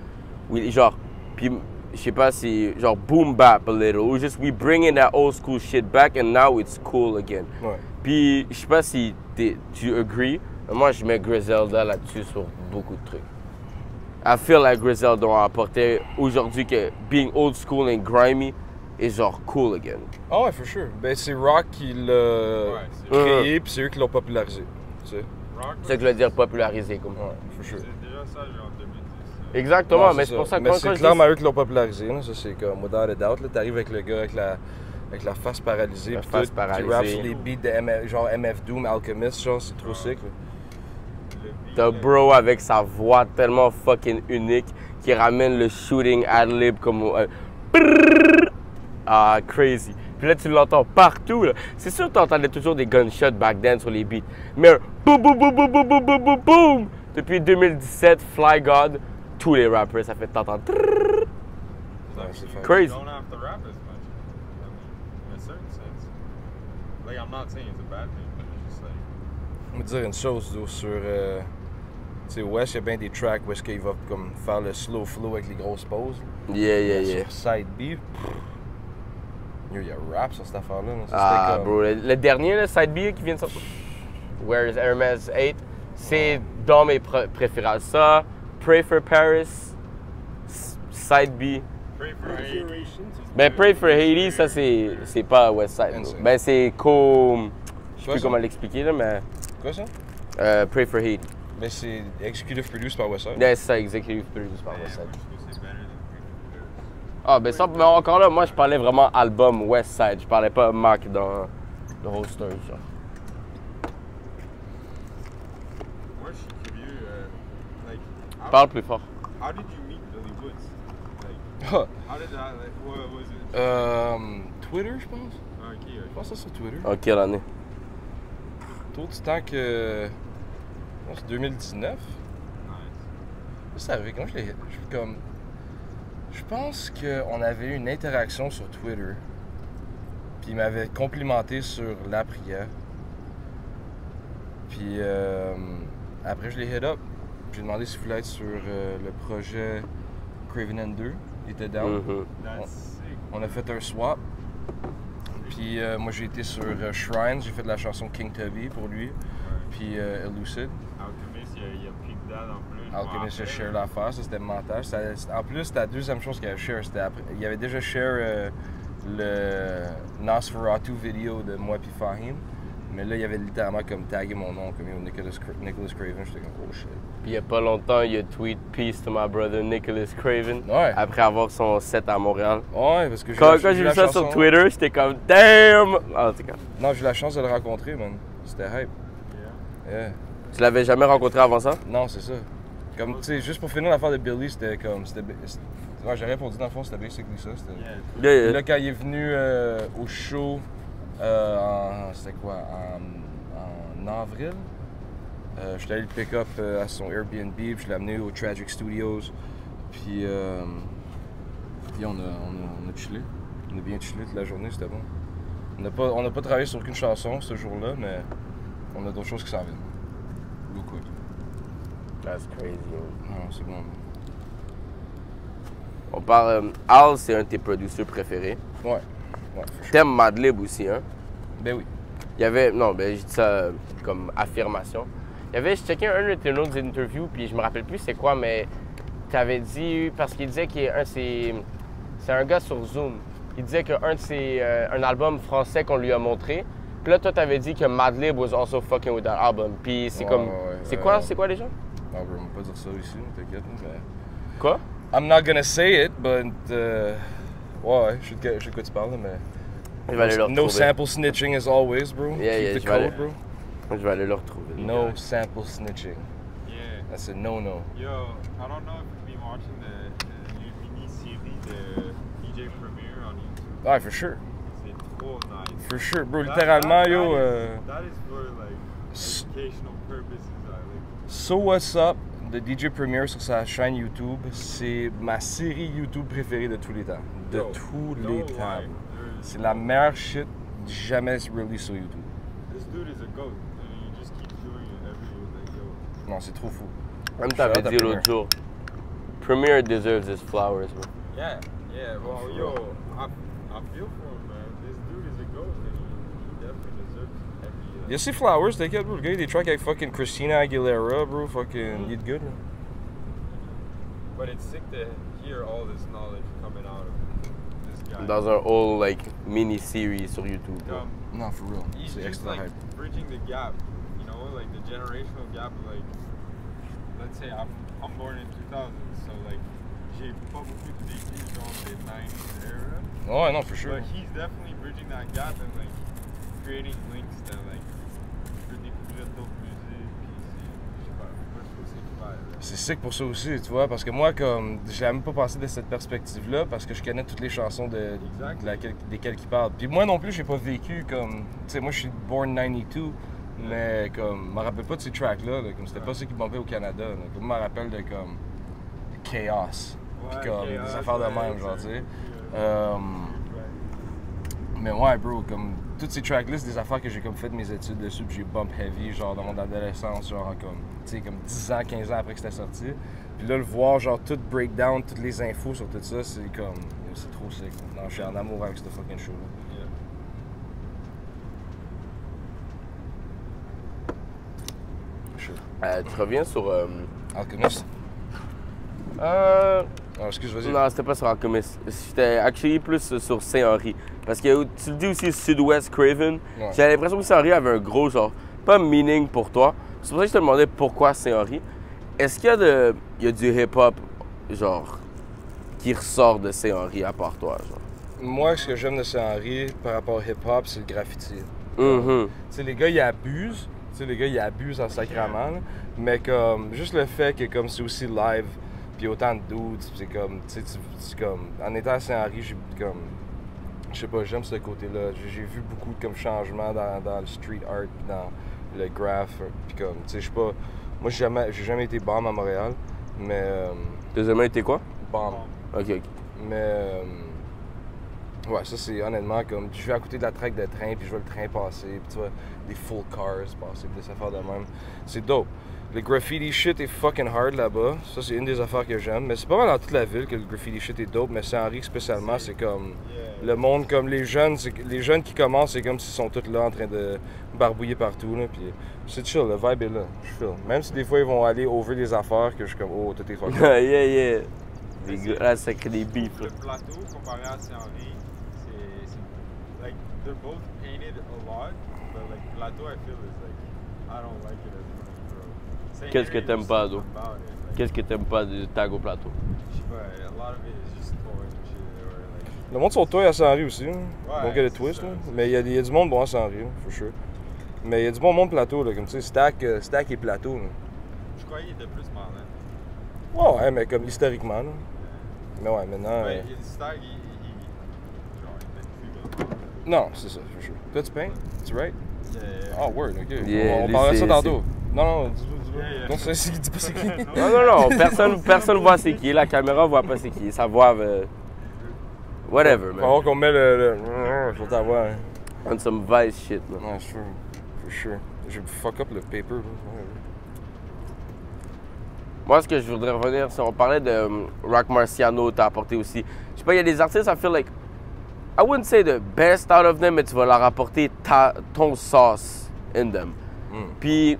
Oui, genre, puis je sais pas si, genre boom bap a little, ou juste we bring in that old school shit back and now it's cool again. Ouais. Puis je sais pas si tu agree, mais moi je mets Griselda là-dessus sur beaucoup de trucs. I feel like Griselda a apporté aujourd'hui que being old school and grimy est genre cool again. Ah ouais, for sure. Ben, c'est Rock qui l'a Ouais, c'est créé, puis c'est eux qui l'ont popularisé. Tu sais. Rock, C'est ça que je veux dire popularisé comme. Ouais, for sure. c'est déjà ça, genre 2010. Exactement, Non, mais c'est pour ça que Mais quand c'est je clairement dis... eux qui l'ont popularisé. Là. Ça, c'est comme without a doubt. Là, t'arrives avec le gars avec la face paralysée. La puis face tout, paralysée. Qui rappe sur des beats de genre MF Doom, Alchemist. Genre, c'est trop sick. Là. Le beat, T'as Bro avec sa voix tellement fucking unique qui ramène le shooting ad-lib comme... ah, crazy. Puis là, tu l'entends partout. Là. C'est sûr que t'entendais toujours des gunshots back then sur les beats. Mais un boum, boum, boum, boum, boum, boum, boum, boum, boum. Depuis 2017, Fly God, tous les rappers, ça fait t'entendre. Ouais, c'est fait. Crazy. You don't have to rap as much. I mean, in a certain sense. Like, I'm not saying it's a bad thing, but it's just like... Je vais te dire une chose là, sur. Tu sais, West, il y a bien des tracks où est-ce qu'il va comme faire le slow flow avec les grosses pauses. Yeah, yeah, Mais yeah. Sur Side B, il y a rap sur cette affaire-là. Là. Ça, Ah, c'était comme- bro, le dernier, le Side B qui vient de sortir, Where is Hermes 8, c'est dans mes préférés. Ça, Pray for Paris, Side B. Pray for hate. Ben, Pray for Haiti, ça, c'est pas West Side. Insane. Ben, c'est co... Je sais Quoi, plus ça? comment l'expliquer, là, mais... Quoi ça? Pray for Haiti. Mais c'est executive produced par Westside. Yeah, c'est ça, executive produced par Ouais, Westside. moi, je trouve que c'est better than Ah, ben ça, mais encore là, moi je parlais vraiment album Westside. Je parlais pas Mac dans le whole story, genre. Moi, je suis curieux. Like, Parle plus fort. how did you meet Billy Woods? Like, Ah, how did that, like, what was it? Twitter, je pense. Ah, ok, Je ok. pense que c'est sur Twitter. En quelle année? Tout du temps que. Je pense que c'est 2019. Nice. C'est arrivé, comment je l'ai. Comme. Je pense qu'on avait eu une interaction sur Twitter. Puis il m'avait complimenté sur la prière. Puis après, je l'ai hit up. J'ai demandé s'il voulait être sur le projet Craven N2. Il était down. Mhm. That's sick. On a fait un swap. Puis moi, j'ai été sur Shrines. J'ai fait de la chanson King Tubby pour lui. Puis Elucid. Alchemist, il a pick that en plus. Alchemist a share l'affaire, ça c'était mental. En plus, c'était la deuxième chose qu'il avait share. Il avait déjà share le Nosferatu vidéo de moi puis Fahim. Mais là, il avait littéralement comme tagué mon nom, comme Nicholas Craven. J'étais comme, oh shit. Puis il y a pas longtemps, il a tweet Peace to my brother Nicholas Craven. Ouais. Après avoir son set à Montréal. Ouais, parce que Quand j'ai vu ça sur Twitter, j'étais comme damn! Ah, en tout cas. Non, j'ai eu la chance de le rencontrer, man. C'était hype. Yeah. Tu l'avais jamais rencontré avant ça? Non, c'est ça. Comme, tu sais, juste pour finir l'affaire de Billy, c'était comme. Ouais, j'ai répondu dans le fond, c'était basically ça. Yeah. Yeah, Puis là, quand il est venu au show, c'était quoi, en avril, j'étais allé le pick-up à son Airbnb, puis je l'ai amené au Tragic Studios. Puis on a chillé. On a bien chillé toute la journée, c'était bon. On n'a pas travaillé sur aucune chanson ce jour-là, mais on a d'autres choses qui s'en viennent. Beaucoup. That's crazy. Non, c'est bon. On parle. Al, c'est un de tes producers préférés. Ouais. Ouais, T'aimes Madlib aussi, hein? ben oui. Il y avait. Non, ben, je dis ça comme affirmation. Il y avait. Je checkais un de tes autres interviews, puis je me rappelle plus c'est quoi, mais t'avais dit. Parce qu'il disait qu'il c'est un gars sur Zoom. Il disait qu'un de ses. Un album français qu'on lui a montré. Puis là, toi, t'avais dit que Madlib was also fucking with that album. Puis c'est Ouais, comme. ouais, c'est ouais. quoi déjà? Ah, on va pas dire ça ici, t'inquiète. Mais... Quoi? I'm not gonna say it, but. Ouais, je sais de quoi tu parles, mais. Je vais aller le retrouver. No sample snitching as always, bro. Yeah, yeah, Keep je the vais aller- code, bro. Je vais aller le retrouver. No sample snitching. Yeah. That's a no-no. Yo, I don't know if you've been watching the mini-série de DJ Premier on YouTube. Ouais, for sure. C'est trop nice. For sure, bro. That- Littéralement, that- yo. That is for like educational purposes. Like, So What's Up de DJ Premier sur sa chaîne YouTube, c'est ma série YouTube préférée de tous les temps. De yo, tous no les lie, temps. there's- C'est la meilleure shit jamais release sur YouTube. This dude is a goat, and he just keeps doing it every like yo. Non, c'est trop fou. Comme t'avais Shout out dit à l'autre jour. Premier deserves his flowers, bro. Yeah, yeah. Well, For yo, real. I feel for him, man. This dude is a goat, and he definitely deserves every. Il y a ses flowers, t'inquiète, bro. Le gars, il a des tracks avec fucking Christina Aguilera, bro. Fucking, il est good, là. But it's sick to hear all this knowledge coming out of this guy. Dans un whole like mini-series sur YouTube. bro. Non, for real. He's C'est just extra like hype. bridging the gap, you know, like the generational gap. Like, let's say I'm born in 2000, so like j'ai pas beaucoup de vécu dans the 90s era. Ouais, non, for sure. But he's definitely bridging that gap and like creating links that like je peux découvrir d'autres musiques. Puis je sais pas, moi je trouve que c'est fire. C'est sick pour ça aussi, tu vois, parce que moi, comme, j'ai même pas pensé de cette perspective-là, parce que je connais toutes les chansons desquelles il parle. Puis moi non plus, j'ai pas vécu comme, tu sais, moi je suis born 92, mais comme, je me rappelle pas de ces tracks-là, là, comme, c'était pas ceux qui bombaient au Canada, là. Comme, je me rappelle de comme, Chaos, puis comme, des affaires de même, genre, tu sais. Mais ouais, bro, comme, toutes ces tracks-là, c'est des affaires que j'ai comme fait mes études dessus, puis j'ai bump heavy, genre, dans mon adolescence, genre, comme, tu sais, comme 10 ans, 15 ans après que c'était sorti. Puis là, le voir, genre, tout breakdown, toutes les infos sur tout ça, c'est comme, c'est trop sick. Non, je suis en amour avec ce fucking show-là. Sure. Tu reviens sur. Alchemist? Euh, Non, excuse, vas-y. non, c'était pas sur Alchemist. C'était actually plus sur Saint-Henri. Parce que tu le dis aussi Sud-Ouest Craven. Ouais. J'ai l'impression que Saint-Henri avait un gros genre. Pas meaning pour toi, C'est pour ça que je te demandais pourquoi Saint-Henri. Est-ce qu'il y a du hip-hop, genre, qui ressort de Saint-Henri à part toi, genre? Moi, ce que j'aime de Saint-Henri par rapport au hip-hop, c'est le graffiti. Mhm. Tu sais, les gars, ils abusent. Tu sais, les gars, ils abusent en sacrament. Là. Mais comme, juste le fait que comme c'est aussi live, puis autant de dudes, c'est comme, tu sais, c'est comme, en étant à Saint-Henri, j'ai comme, je sais pas, j'aime ce côté-là. J'ai vu beaucoup de comme changements dans le street art, puis dans le graph, puis comme, tu sais, je sais pas, moi j'ai jamais été bomb à Montréal, mais Deuxièmement, été quoi? bomb. Ok. Mais ouais, ça c'est honnêtement comme, je vais à côté de la track de train, puis je vois le train passer, puis tu vois des full cars passer, puis des affaires de même. C'est dope. Le graffiti shit est fucking hard là-bas. Ça, c'est une des affaires que j'aime. Mais c'est pas mal dans toute la ville que le graffiti shit est dope. Mais Saint-Henri, spécialement, c'est comme le monde, comme les jeunes qui commencent, c'est comme s'ils sont tous là en train de barbouiller partout. Là, puis c'est chill, le vibe est là. Je feel. Même si des fois, ils vont aller over des affaires que je suis comme, oh, tout est fucking. Yeah. Là, ça crée des beefs. Le plateau, comparé à Saint-Henri, c'est. Like, they're both painted a lot, but like, plateau, I feel is like, I don't like it as much, bro. Qu'est-ce que t'aimes pas, d'eau? Like, Qu'est-ce que t'aimes pas du tag au plateau? je sais pas, a lot of it is just toy and shit, or like. Le monde sont toy à Saint-Henri aussi. Hein. Ouais, Donc, il y a des c'est twists. ça, Là. c'est Mais il y a du monde bon à Saint-Henri, for sure. Mais il y a du bon monde plateau, là, comme tu sais, stack et plateau. Là. Je croyais qu'il était plus malin. Ouais, mais comme historiquement. Là. Mais ouais, maintenant. Ouais, il y a des stars, genre, il fait plus. Non, c'est ça, for sure. Toi, tu peins? Tu write? Ah, word, ok. Yeah, on lui, parlera de ça c'est- tantôt. Non, dis-le. Yeah. Non, dis pas c'est qui. Non. Personne voit c'est qui. La caméra voit pas c'est qui. Ça voit. Whatever, Faut man. voir qu'on met le. Faut t'avoir. Hein. On some vice shit, là. Ouais, sure. For sure. J'ai fuck up le paper. Là. Ouais. Moi, ce que je voudrais revenir, c'est on parlait de Rock Marciano, t'as apporté aussi. Je sais pas, il y a des artistes, I feel like, I wouldn't say the best out of them, mais tu vas leur apporter ton sauce in them. Puis,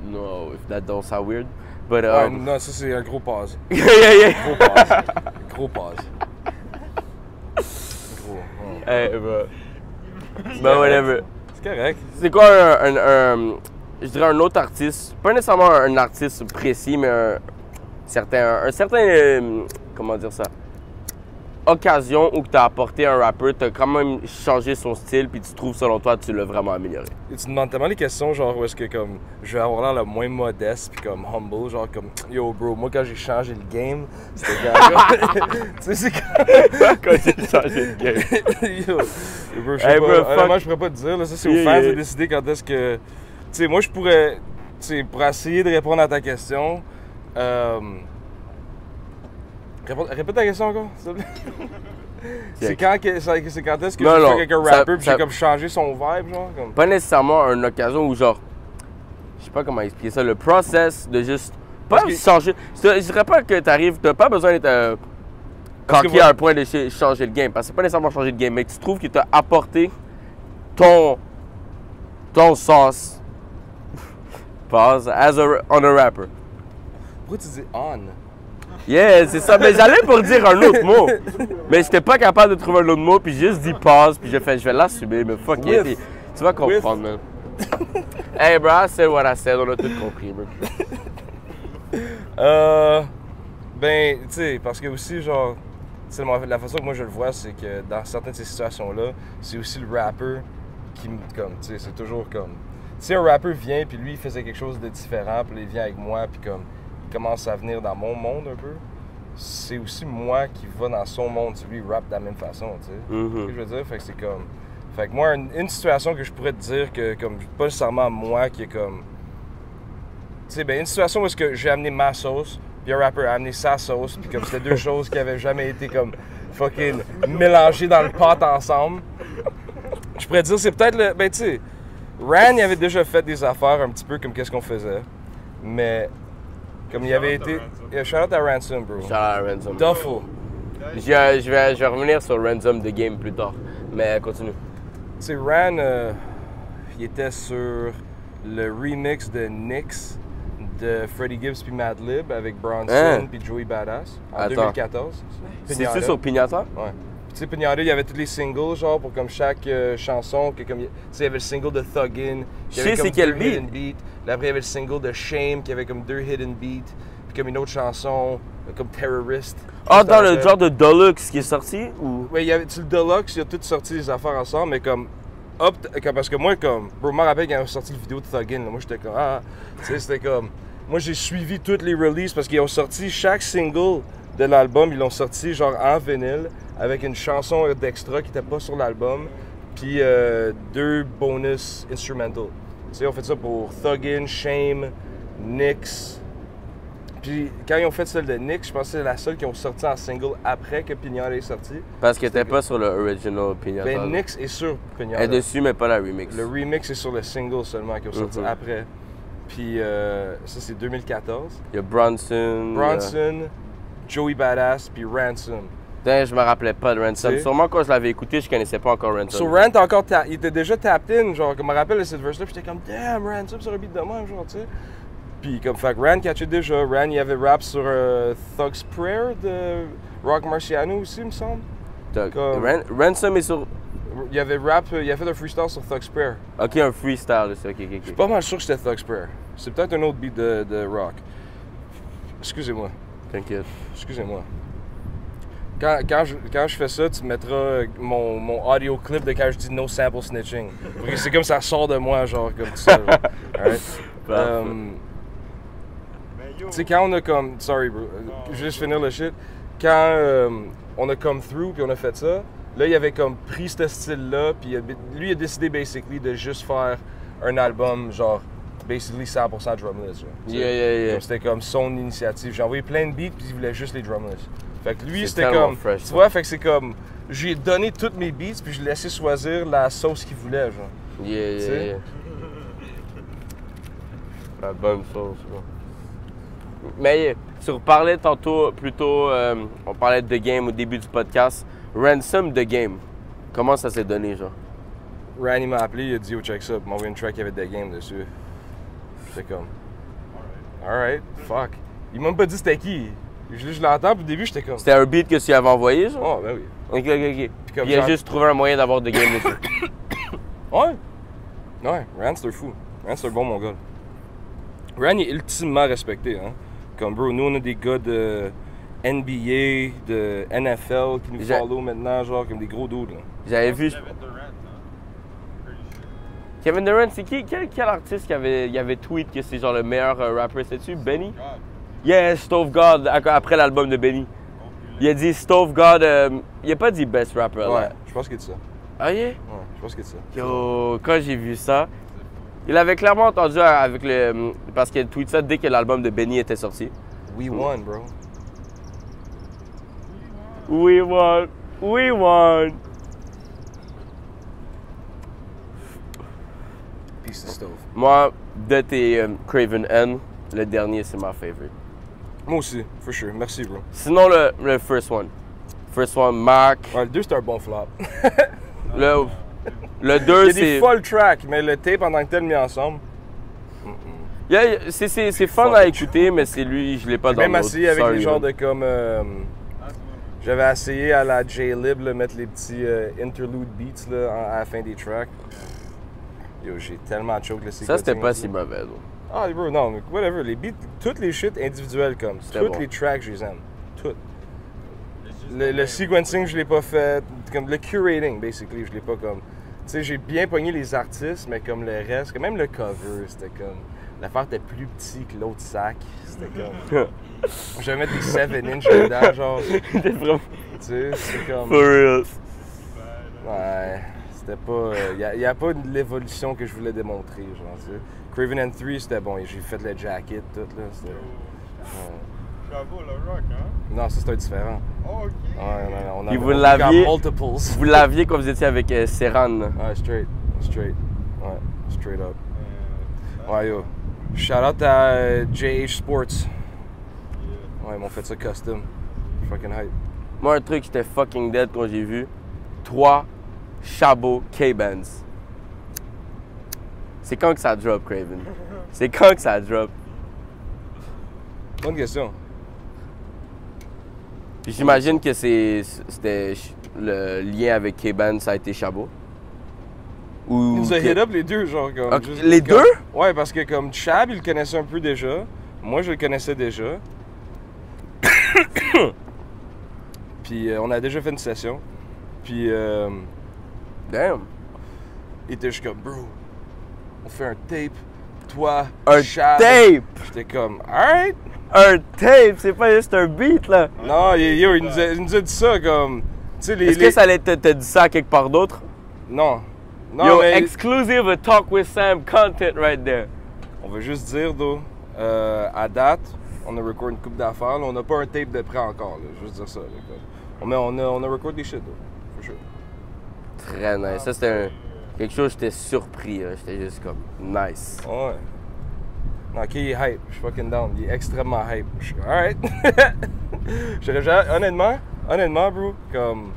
no, if that don't sound weird, but Ouais, non, ça c'est un gros pause. yeah. Gros pause. Gros pause. Gros. Ouais. Hey, bro. Ben, whatever. C'est correct. C'est quoi je dirais un autre artiste, pas nécessairement un artiste précis, mais un certain comment dire ça, occasion où tu as apporté un rappeur, tu as quand même changé son style, puis tu trouves, selon toi, tu l'as vraiment amélioré. Et tu demandes tellement des questions, genre, où est-ce que, comme, je vais avoir l'air le moins modeste, puis comme, humble, genre, comme, yo, bro, moi, quand j'ai changé le game, c'était quand. Tu sais, c'est quand. Quand j'ai changé de game. Yo, bro, je sais Hey, pas. bro, fuck. Honnêtement, je pourrais pas te dire, là, ça, c'est aux Yeah, fans yeah. de décider quand est-ce que. Tu sais, moi, je pourrais. Tu sais, pour essayer de répondre à ta question. Répète ta question encore, s'il te plaît. C'est quand est-ce que Non, je non, fais avec un ça- rapper puis ça- j'ai comme changé son vibe, genre? Comme... Pas nécessairement une occasion où, genre, je sais pas comment expliquer ça, le process de juste pas Parce que- changer. Je dirais pas que t'arrives, t'as pas besoin d'être Parce que coquille à un point de changer le game, parce que c'est pas nécessairement changer le game, mais que tu trouves qu'il t'a apporté ton sauce, pause, on a rapper. Pourquoi tu dis on? Yeah, c'est ça. Mais j'allais pour dire un autre mot. Mais j'étais pas capable de trouver un autre mot, puis j'ai juste dit pause, puis j'ai fait, je vais l'assumer, mais fuck it. With. Tu vas comprendre, man. Hey, bro, I said what I said, on a tout compris, bro. Ben, tu sais, parce que aussi, genre, tu sais, la façon que moi je le vois, c'est que dans certaines de ces situations-là, c'est aussi le rapper qui me, comme, tu sais, c'est toujours comme, si un rapper vient, puis lui, il faisait quelque chose de différent, puis là, il vient avec moi, puis comme, il commence à venir dans mon monde un peu, c'est aussi moi qui va dans son monde, tu sais, lui, il rappe de la même façon, tu sais. Mhm. Ce que je veux dire, fait que c'est comme, fait que moi, une situation que je pourrais te dire que, comme, pas nécessairement moi qui est comme, tu sais, ben, une situation où est-ce que j'ai amené ma sauce, puis un rapper a amené sa sauce, puis comme c'était deux choses qui avaient jamais été comme fucking mélangées dans le pot ensemble. Je pourrais dire, c'est peut-être le. Ben, tu sais, Ran, il avait déjà fait des affaires un petit peu comme qu'est-ce qu'on faisait. Mais, comme il avait été. Shout out à Ransom, bro. Shout out à Ransom. Duffel. Je vais revenir sur Ransom de Game plus tard, mais continue. Tu sais, Ran, il était sur le remix de Nyx de Freddie Gibbs puis Madlib avec Bronson Hein? puis Joey Badass en Attends. 2014. C'est-tu Pinata. sur Pignata? Ouais. Puis tu Tu sais, Pinata, il y avait tous les singles, genre, pour comme chaque chanson. Que, comme, tu sais, il y avait le single de Thuggin. Je sais c'est quel beat. Là, après, il y avait le single de Shame, qui avait comme 2 hidden beats. Puis comme une autre chanson, comme Terrorist. Ah, dans le genre de Deluxe qui est sorti? Ou... Oui, il y avait le Deluxe, il y a tout sorti les affaires ensemble, mais comme... parce que moi, comme... Bro, je me rappelle quand ils ont sorti la vidéo de Thuggin, là, moi, j'étais comme... tu sais, c'était comme... Moi, j'ai suivi toutes les releases parce qu'ils ont sorti chaque single de l'album, ils l'ont sorti genre en vinyle avec une chanson d'extra qui n'était pas sur l'album, puis 2 bonus instrumentals. Tu sais, on fait ça pour Thuggin, Shame, Nyx. Puis quand ils ont fait celle de Nyx, je pense que c'est la seule qui ont sorti en single après que Pinata est sorti. Parce qu'elle n'était pas sur le original Pinata. Ben, Nyx est sur Pinata. Elle est dessus, mais pas la remix. Le remix est sur le single seulement qui ont sorti après. Puis ça, c'est 2014. Il y a Bronson. Joey Badass, puis Ransom. Je me rappelais pas de Ransom. T'sais? Sûrement quand je l'avais écouté, je connaissais pas encore Ransom. So Rant encore, il était déjà tapped in, genre, comme je me rappelle de cette verse-là, puis j'étais comme, damn, Ransom sur un beat de même, genre, tu sais. Puis comme, fait que Rant catchait déjà. Rant, il avait rap sur Thug's Prayer de Rock Marciano aussi, il me semble. Comme... Ransom est sur... Il avait rap, il a fait un freestyle sur Thug's Prayer. Ok, un freestyle, c'est ok. Je suis pas mal sûr que c'était Thug's Prayer. C'est peut-être un autre beat de Rock. Excusez-moi. T'inquiète. Excusez-moi. Quand je fais ça, tu mettras mon audio clip de quand je dis no sample snitching. Parce que c'est comme ça sort de moi, genre, comme ça. Right? Tu sais, quand on a comme. Sorry, bro. Je vais juste finir le shit. Quand on a come through puis on a fait ça, là, il avait comme pris ce style-là, puis lui, il a décidé, basically, de juste faire un album, genre, basically 100% drumless. Yeah. C'était comme son initiative. J'ai envoyé plein de beats, puis il voulait juste les drumless. Fait que lui, C'est c'était tellement comme. fresh, tu vois, fait que c'est comme. J'ai donné toutes mes beats, puis je l'ai laissé choisir la sauce qu'il voulait, genre. Yeah. La bonne sauce, quoi. Mais tu reparlais tantôt, plutôt, on parlait de The Game au début du podcast. Ransom The Game, comment ça s'est donné, genre? Randy m'a appelé, il a dit, oh, check ça, il m'a envoyé une track, il y avait The Game dessus. J'étais comme. Alright, fuck. Il m'a même pas dit c'était qui. Je l'entends, puis au début, j'étais comme. C'était un beat que tu avais envoyé, genre? Oh, ben oui. Ok. Puis Puis il a juste trouvé un moyen d'avoir The Game dessus. Ouais, Rand, c'est un fou. Rand, c'est un bon mongol. Rand est ultimement respecté, hein. Comme, bro, nous, on a des gars de NBA, de NFL qui nous follow maintenant, genre, comme des gros dudes, là. J'avais vu. Kevin Durant, hein? Kevin Durant, c'est qui? Quel artiste qui avait tweet que c'est genre le meilleur rapper? C'est-tu Benny? God. Yeah, Stove God, après l'album de Benny. Il a dit Stove God, il a pas dit best rapper. Ouais, là. je pense qu'il a dit ça. Ah yeah? Ouais, je pense qu'il a dit ça. Yo, quand j'ai vu ça, il avait clairement entendu avec le... Parce qu'il tweet ça dès que l'album de Benny était sorti. We won, bro. We won. Piece of stove. Moi, de tes Craven N, le dernier, c'est ma favorite. Moi aussi, for sure. Merci, bro. Sinon, le first one. First one, Mac. Ouais, le 2, c'était un bon flop. Le 2, Il y a des c'est... full tracks, mais le tape en tant que tel mis ensemble. C'est fun à écouter, mais c'est lui, je l'ai pas dans Même l'autre. essayé avec Sorry, les genres man. de comme. J'avais essayé à la J-Lib, là, mettre les petits interlude beats là, à la fin des tracks. Yo, j'ai tellement choke le Ça, c'était pas si mauvais, donc. Ah, bro, non, mais whatever. Les beats, toutes les shit individuelles, comme. Toutes bon. les tracks, je les aime. Toutes. Le sequencing, je l'ai pas fait. Comme le curating, basically, je l'ai pas comme. Tu sais, j'ai bien pogné les artistes, mais comme le reste, comme même le cover, c'était comme. L'affaire était plus petit que l'autre sac. C'était comme. Je vais mettre des 7-inch dedans, genre. C'était vraiment. Tu sais, c'est comme. For real. Ouais. C'était pas. Il n'y a pas l'évolution que je voulais démontrer, genre, tu sais. Craven and 3, c'était bon. J'ai fait le jacket, tout, là. C'était. Bravo, le rock, hein? Non, ça, c'était différent. Oh, ok. Ouais, non, on a. Puis vous l'aviez. Multiples. Vous l'aviez quand vous étiez avec Serran. là. Ouais, straight. Ouais, straight up. Ouais, yo. Shout out à JH Sports. Ouais, ils m'ont fait ça custom. Fucking hype. Moi, un truc qui était fucking dead quand j'ai vu. 3 Chabot K-Bands. C'est quand que ça drop, Craven? C'est quand que ça drop? Bonne question. Puis j'imagine que c'était le lien avec K-Ben, ça a été Chabot? Il nous a hit up les deux, genre comme. Ok, les deux? Ouais, parce que comme Chab, il le connaissait un peu déjà. Moi, je le connaissais déjà. Puis on a déjà fait une session. Puis Damn. il était juste comme, bro, on fait un tape. Toi, Un Chab. tape! J'étais comme, alright. Un tape, c'est pas juste un beat, là. Non, yo, il nous a dit ça comme. Tu sais, Est-ce que ça allait te dit ça à quelque part d'autre? Non. Non, Yo, mais exclusive Talk with Sam content right there. on veut juste dire, though, à date, on a record une coupe d'affaires. Là, on n'a pas un tape de prêt encore, là. Juste dire ça. Là, comme. On a record des shit, though. For sure. Très nice. Ça, c'était quelque chose, j'étais surpris. J'étais juste comme, nice. Ouais. Non, ok, il est hype. Je suis fucking down. Il est extrêmement hype. Je suis alright. Honnêtement, bro, comme.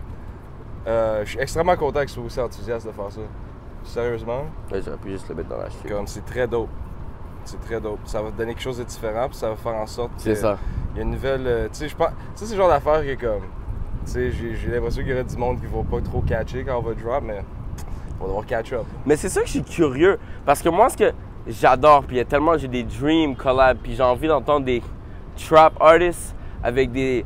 Je suis extrêmement content que tu sois aussi enthousiaste de faire ça. Sérieusement. Ouais, j'aurais pu juste le mettre dans la chute. Comme c'est très dope. C'est très dope. Ça va te donner quelque chose de différent, puis ça va faire en sorte que. C'est ça. Il y a une nouvelle. Tu sais, je pense. Ça, c'est le genre d'affaire qui est comme. Tu sais, j'ai l'impression qu'il y aurait du monde qui va pas trop catcher quand on va drop, mais. On va devoir catch up. Mais c'est ça que je suis curieux. Parce que moi, ce que j'adore, puis il y a tellement, j'ai des dream collabs, puis j'ai envie d'entendre des trap artists avec des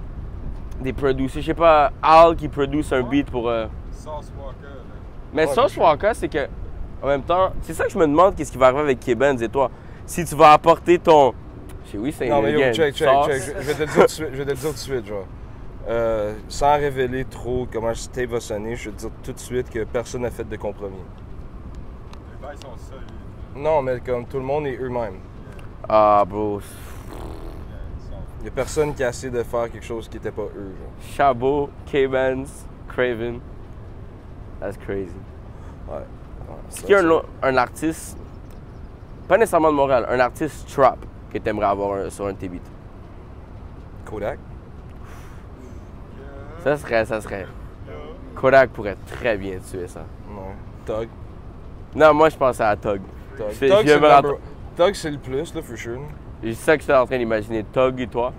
producers. Je sais pas, Al qui produce un beat pour. Sauce Walker, là. Mais Ouais, Sauce Walker, c'est que, en même temps, c'est ça que je me demande, qu'est-ce qui va arriver avec K-Benz et toi. Si tu vas apporter ton. Je sais, oui, c'est Non, mais yo, again, check. sauce. Je vais te le dire tout de suite, genre. Sans révéler trop comment ce tape va sonner, je vais te dire tout de suite que personne n'a fait de compromis. Les bails sont solides. Non, mais comme tout le monde est eux-mêmes. Ah, bro. Il n'y a personne qui a essayé de faire quelque chose qui n'était pas eux, genre. Chabot, K-Benz, Craven. That's crazy. Ouais. Est-ce qu'il y a un artiste, pas nécessairement de Montréal, un artiste trap que tu aimerais avoir sur un de tes beats? Kodak? Ça serait. Kodak pourrait très bien tuer ça. Non. Tug. Non, moi je pensais à Tug. Tug, Je viens c'est me rendre- Tug, c'est le plus, là, for sure. C'est ça que j'étais en train d'imaginer. Tug et toi.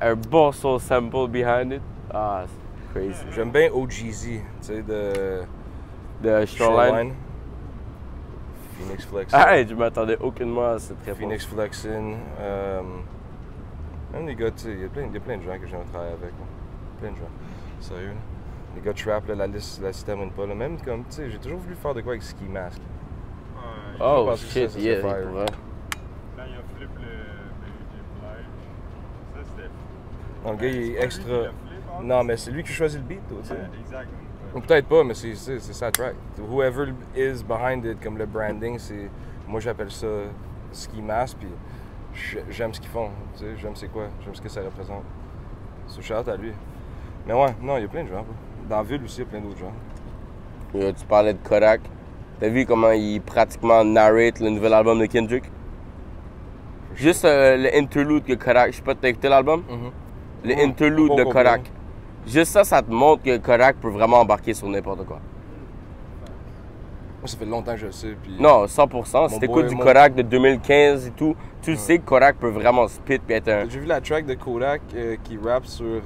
Un bon soul sample behind it. Ah, c'est crazy. J'aime bien OGZ, tu sais, De Shoreline. Phoenix Flex. Ah, je m'attendais aucunement à cette réponse. Phoenix Flexin. Même les gars, tu sais, il y a plein de gens que j'aime travailler avec. Là. Plein de gens. Sérieux. Là. Les gars trap, là, la liste se termine pas. Là. Même comme, tu sais, j'ai toujours voulu faire de quoi avec Ski Mask. Ouais. Oh pense que shit, ça yeah, serait fire. pour vrai. Quand il a flip le Mary J. Blige, ça c'était. Non, le gars, il est C'est pas lui qui extra. l'a flip, hein? Non, mais c'est lui qui choisit le beat, toi, tu sais. Ouais, exact. Ou peut-être pas, mais c'est sa track. Whoever is behind it, comme le branding, c'est. Moi, j'appelle ça Ski Mask, puis j'aime ce qu'ils font, tu sais, j'aime c'est quoi, j'aime ce que ça représente. C'est shout à lui. Mais ouais, non, il y a plein de gens. Bro. Dans la ville aussi, il y a plein d'autres gens. Tu parlais de Kodak. T'as vu comment il pratiquement narrate le nouvel album de Kendrick? Juste le interlude que Kodak. Je sais pas, t'as écouté l'album? Le interlude Pas de complet. Kodak. Juste ça te montre que Kodak peut vraiment embarquer sur n'importe quoi. Moi, ça fait longtemps que je le sais. Puis... Non, 100%. Si Mon t'écoutes boy, du mon- Kodak de 2015 et tout, tu le sais que Kodak peut vraiment spit puis être un. J'ai vu la track de Kodak qui rappe sur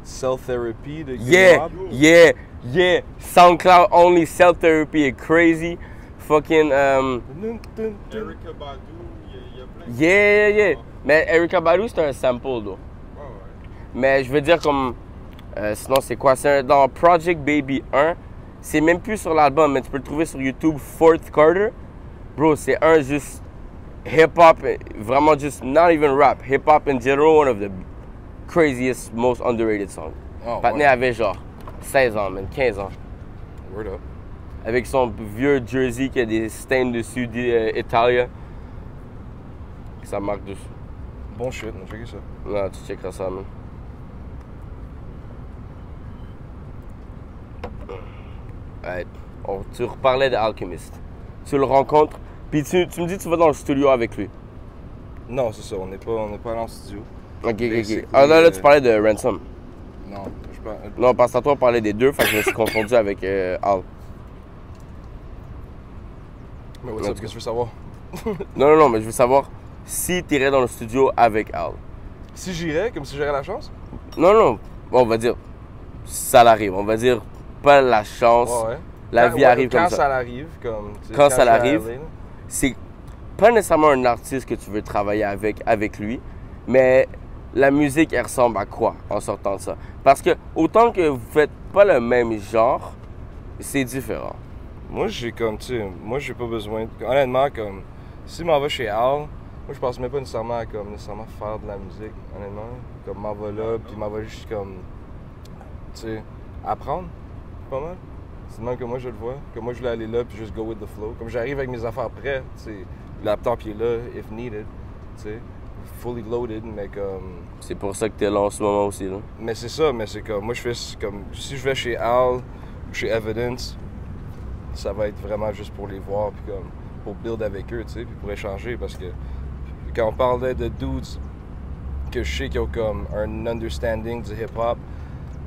Cell Therapy de Yeah, K-Mob. yeah. SoundCloud only self-therapy est crazy. Fucking. Erykah Badu, il y a plein de. Yeah. Mais Erykah Badu, c'est un sample, though. Ouais. Mais je veux dire, comme. Sinon, c'est quoi? C'est dans Project Baby 1. C'est même plus sur l'album, mais tu peux le trouver sur YouTube, Fourth Carter. Bro, c'est un juste hip-hop, vraiment juste not even rap. Hip-hop in general, one of the craziest, most underrated songs. Oh, Patney ouais. avait genre 16 ans, man, 15 ans. Word up. Avec son vieux jersey qui a des stains dessus d'Italia. Ça marque dessus. Bon shit, on checker ça. Non, tu checkeras ça, man. Ouais, tu reparlais de Alchemist. Tu le rencontres, puis tu me dis que tu vas dans le studio avec lui. Non, c'est ça, on n'est pas allé en studio. Ok. Basically, Ah là, tu parlais de Ransom. Non, je parle. Non, parce que toi, on parlait des deux, fait que je me suis confondu avec Al. Mais what's up, qu'est-ce que tu veux savoir? Non, mais je veux savoir si tu irais dans le studio avec Al. Si j'irais, comme si j'aurais la chance? Non, on va dire. ça l'arrive. On va dire pas la chance. Ouais, ouais. La vie arrive comme quand ça. ça l'arrive, comme. tu sais, Quand ça je suis l'arrive. allé, là. C'est pas nécessairement un artiste que tu veux travailler avec lui, mais la musique, elle ressemble à quoi en sortant de ça? Parce que autant que vous faites pas le même genre, c'est différent. Moi, j'ai comme, tu sais, moi, j'ai pas besoin. Honnêtement, comme, si je m'en vais chez Al, moi, je pense même pas nécessairement à comme, nécessairement faire de la musique, honnêtement. Comme, m'en va là, puis m'en va juste comme, tu sais, apprendre, pas mal. C'est de même que moi, je le vois. Que moi, je voulais aller là, puis juste go with the flow. Comme j'arrive avec mes affaires prêtes, tu sais, le laptop, il est là, if needed, tu sais, fully loaded, mais comme. C'est pour ça que t'es là en ce moment aussi, là. Mais c'est ça, mais c'est comme, moi, je fais comme, si je vais chez Al, chez Evidence, ça va être vraiment juste pour les voir, puis comme, pour build avec eux, tu sais, puis pour échanger, parce que quand on parlait de dudes que je sais qui ont comme un understanding du hip-hop,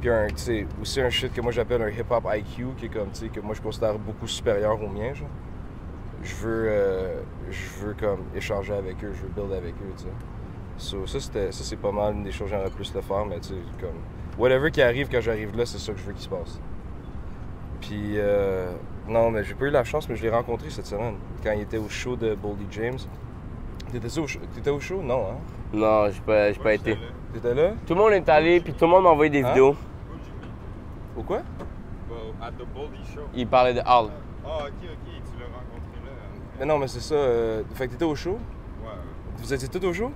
puis un, tu sais, aussi un shit que moi j'appelle un hip-hop IQ, qui est comme, tu sais, que moi je considère beaucoup supérieur au mien, genre. Je veux comme échanger avec eux, je veux build avec eux, tu sais. So, ça c'est pas mal une des choses que j'aimerais plus le faire, mais tu sais, comme, whatever qui arrive quand j'arrive là, c'est ça que je veux qu'il se passe. Puis, non, mais j'ai pas eu la chance, mais je l'ai rencontré cette semaine, quand il était au show de Boldy James. T'étais au show? Non, hein? Non, j'ai pas été. T'étais là? Tout le monde est allé, puis tout le monde m'a envoyé des Hein? vidéos. Au quoi? Well, at the Boldy show. Il parlait de Al. Oh, ok, tu l'as rencontré là. Mais non, mais c'est ça. Fait que t'étais au show? Ouais. Vous étiez tous au show?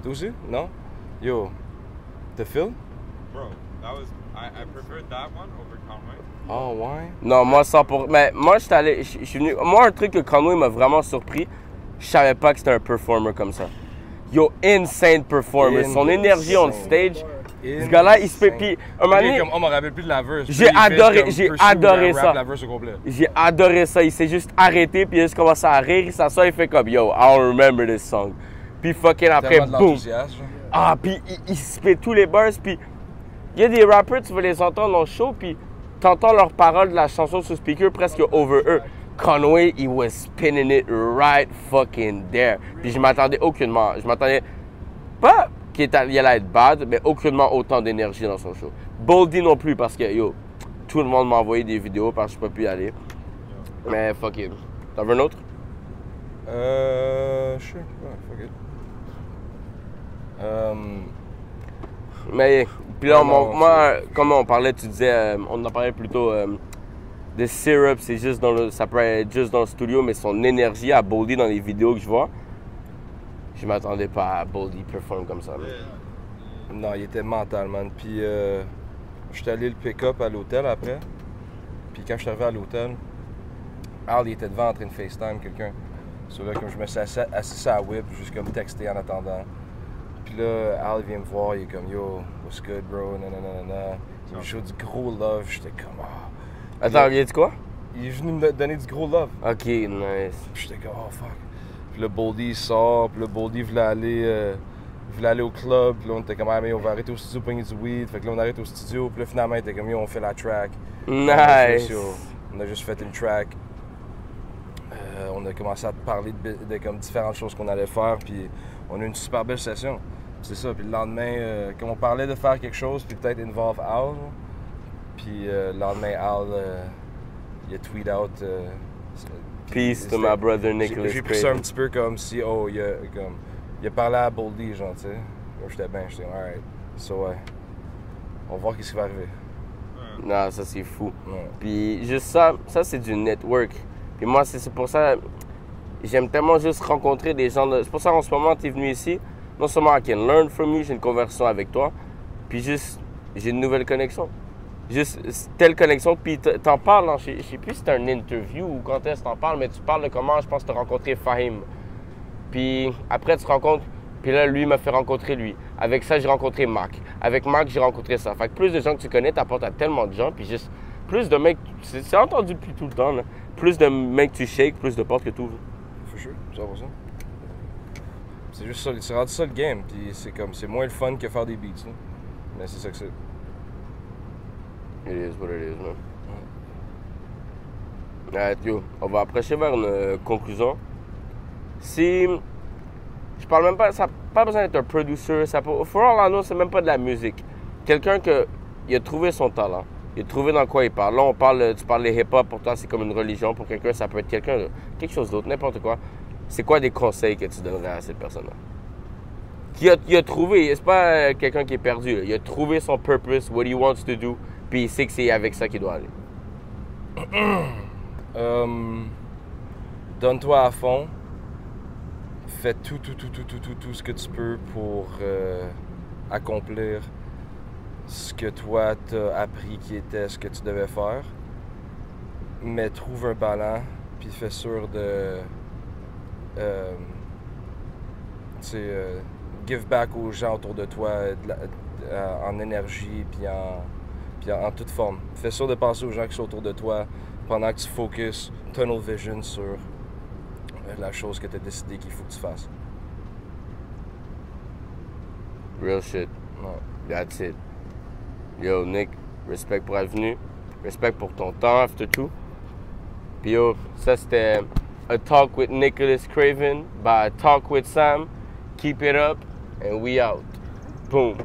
Toi aussi? Non? Yo, t'as Phil? Bro, that was. I preferred that one over Conway. Oh, ouais. Non, moi, 100%. Mais moi, j'étais allé. Je suis venu. Moi, un truc que Conway m'a vraiment surpris, je savais pas que c'était un performer comme ça. Yo, insane performer. Son énergie on stage. Ce gars-là, il se fait. Puis, un moment donné, comme, on me rappelle plus de la verse. J'ai adoré ça. La verse au complet. j'ai adoré ça. Il s'est juste arrêté, puis il a juste commencé à rire. Il s'assoit, il fait comme Yo, I'll remember this song. Puis fucking après, Tellement de boum. l'enthousiasme, genre. Ah, puis il se fait tous les bars, puis il y a des rappers, tu vas les entendre en show, puis t'entends leurs paroles de la chanson sur speaker presque over eux. Conway, he was spinning it right fucking there. Puis je m'attendais aucunement. Je m'attendais pas qu'il allait être bad, mais aucunement autant d'énergie dans son show. Boldy non plus, parce que yo, tout le monde m'a envoyé des vidéos parce que je peux plus y aller. Mais fuck it. T'en veux un autre? Sure. Ouais, fuck it. Mais, puis là, non, moi, comme on parlait, tu disais, on en parlait plutôt de Syrup, c'est juste ça peut être juste dans le studio, mais son énergie à Boldy dans les vidéos que je vois, je m'attendais pas à Boldy perform comme ça. Non, il était mental, man. Puis, j'étais allé le pick-up à l'hôtel après. Puis quand je suis arrivé à l'hôtel, Al, il était devant en train de FaceTime quelqu'un. So là, comme je me suis assis à la whip, juste comme texter en attendant. Puis là, Al vient me voir, il est comme Yo, what's good, bro? Nanana. Il me joue du gros love. J'étais comme ah. Attends, il a dit quoi? Il est venu me donner du gros love. Ok, nice. Puis j'étais comme oh fuck. Puis le Boldy il sort, puis le Boldy voulait aller au club. Puis là, on était comme ah, mais on va arrêter au studio pour pogner du weed. Fait que là, on arrête au studio. Puis là, finalement, il était comme Yo, on fait la track. Nice. On a juste fait une track. On a commencé à parler de comme différentes choses qu'on allait faire, puis on a eu une super belle session. C'est ça. Puis le lendemain, quand on parlait de faire quelque chose, puis peut-être involve Al, puis le lendemain, Al, il a tweet out. Peace to my brother Nicholas. J'ai pris ça un petit peu comme si, oh, il a parlé à Boldy, genre, tu sais. J'étais bien, j'étais alright. So, ouais. On va voir ce qui va arriver. Non, ça c'est fou. Ouais. Puis juste ça c'est du network. Puis moi, c'est pour ça, j'aime tellement juste rencontrer des gens. C'est pour ça en ce moment, tu es venu ici. Non seulement I can learn from you, j'ai une conversation avec toi, puis juste, j'ai une nouvelle connexion. Juste telle connexion, puis t'en parles, je sais plus si c'est un interview ou quand est-ce que t'en parles, mais tu parles de comment, je pense, tu as rencontré Fahim. Puis après, tu te rencontres, puis là, lui m'a fait rencontrer lui. Avec ça, j'ai rencontré Mac. Avec Mac, j'ai rencontré ça. Fait que plus de gens que tu connais, t'apportes à tellement de gens, puis juste plus de mecs, c'est entendu depuis tout le temps, là. Plus de mecs tu shakes, plus de portes que tu ouvres. For sure, 100%. C'est juste ça, c'est rendu ça le game, puis c'est moins le fun que faire des beats, là. Mais c'est ça que c'est. It is what it is, man. Alright, yo, on va approcher vers une conclusion. Si. Je parle même pas. Ça n'a pas besoin d'être un producer. For all I know, c'est même pas de la musique. Quelqu'un que il a trouvé son talent. Il a trouvé dans quoi il parle. Là, tu parles de hip-hop, pour toi, c'est comme une religion. Pour quelqu'un, ça peut être quelque chose d'autre, n'importe quoi. C'est quoi des conseils que tu donnerais à cette personne-là? Il a trouvé, c'est pas quelqu'un qui est perdu. Là. Il a trouvé son purpose, what he wants to do, puis il sait que c'est avec ça qu'il doit aller. Donne-toi à fond. Fais tout ce que tu peux pour accomplir ce que toi t'as appris qui était ce que tu devais faire. Mais trouve un ballon, puis fais sûr de give back aux gens autour de toi en énergie puis en toute forme. Fais sûr de penser aux gens qui sont autour de toi pendant que tu focuses tunnel vision sur la chose que tu as décidé qu'il faut que tu fasses. Real shit. Ouais. That's it. Yo, Nick, respect pour être venu. Respect pour ton temps, after tout. Puis yo, ça c'était A Talk with Nicholas Craven by Talk with Sam. Keep it up, and we out. Boom.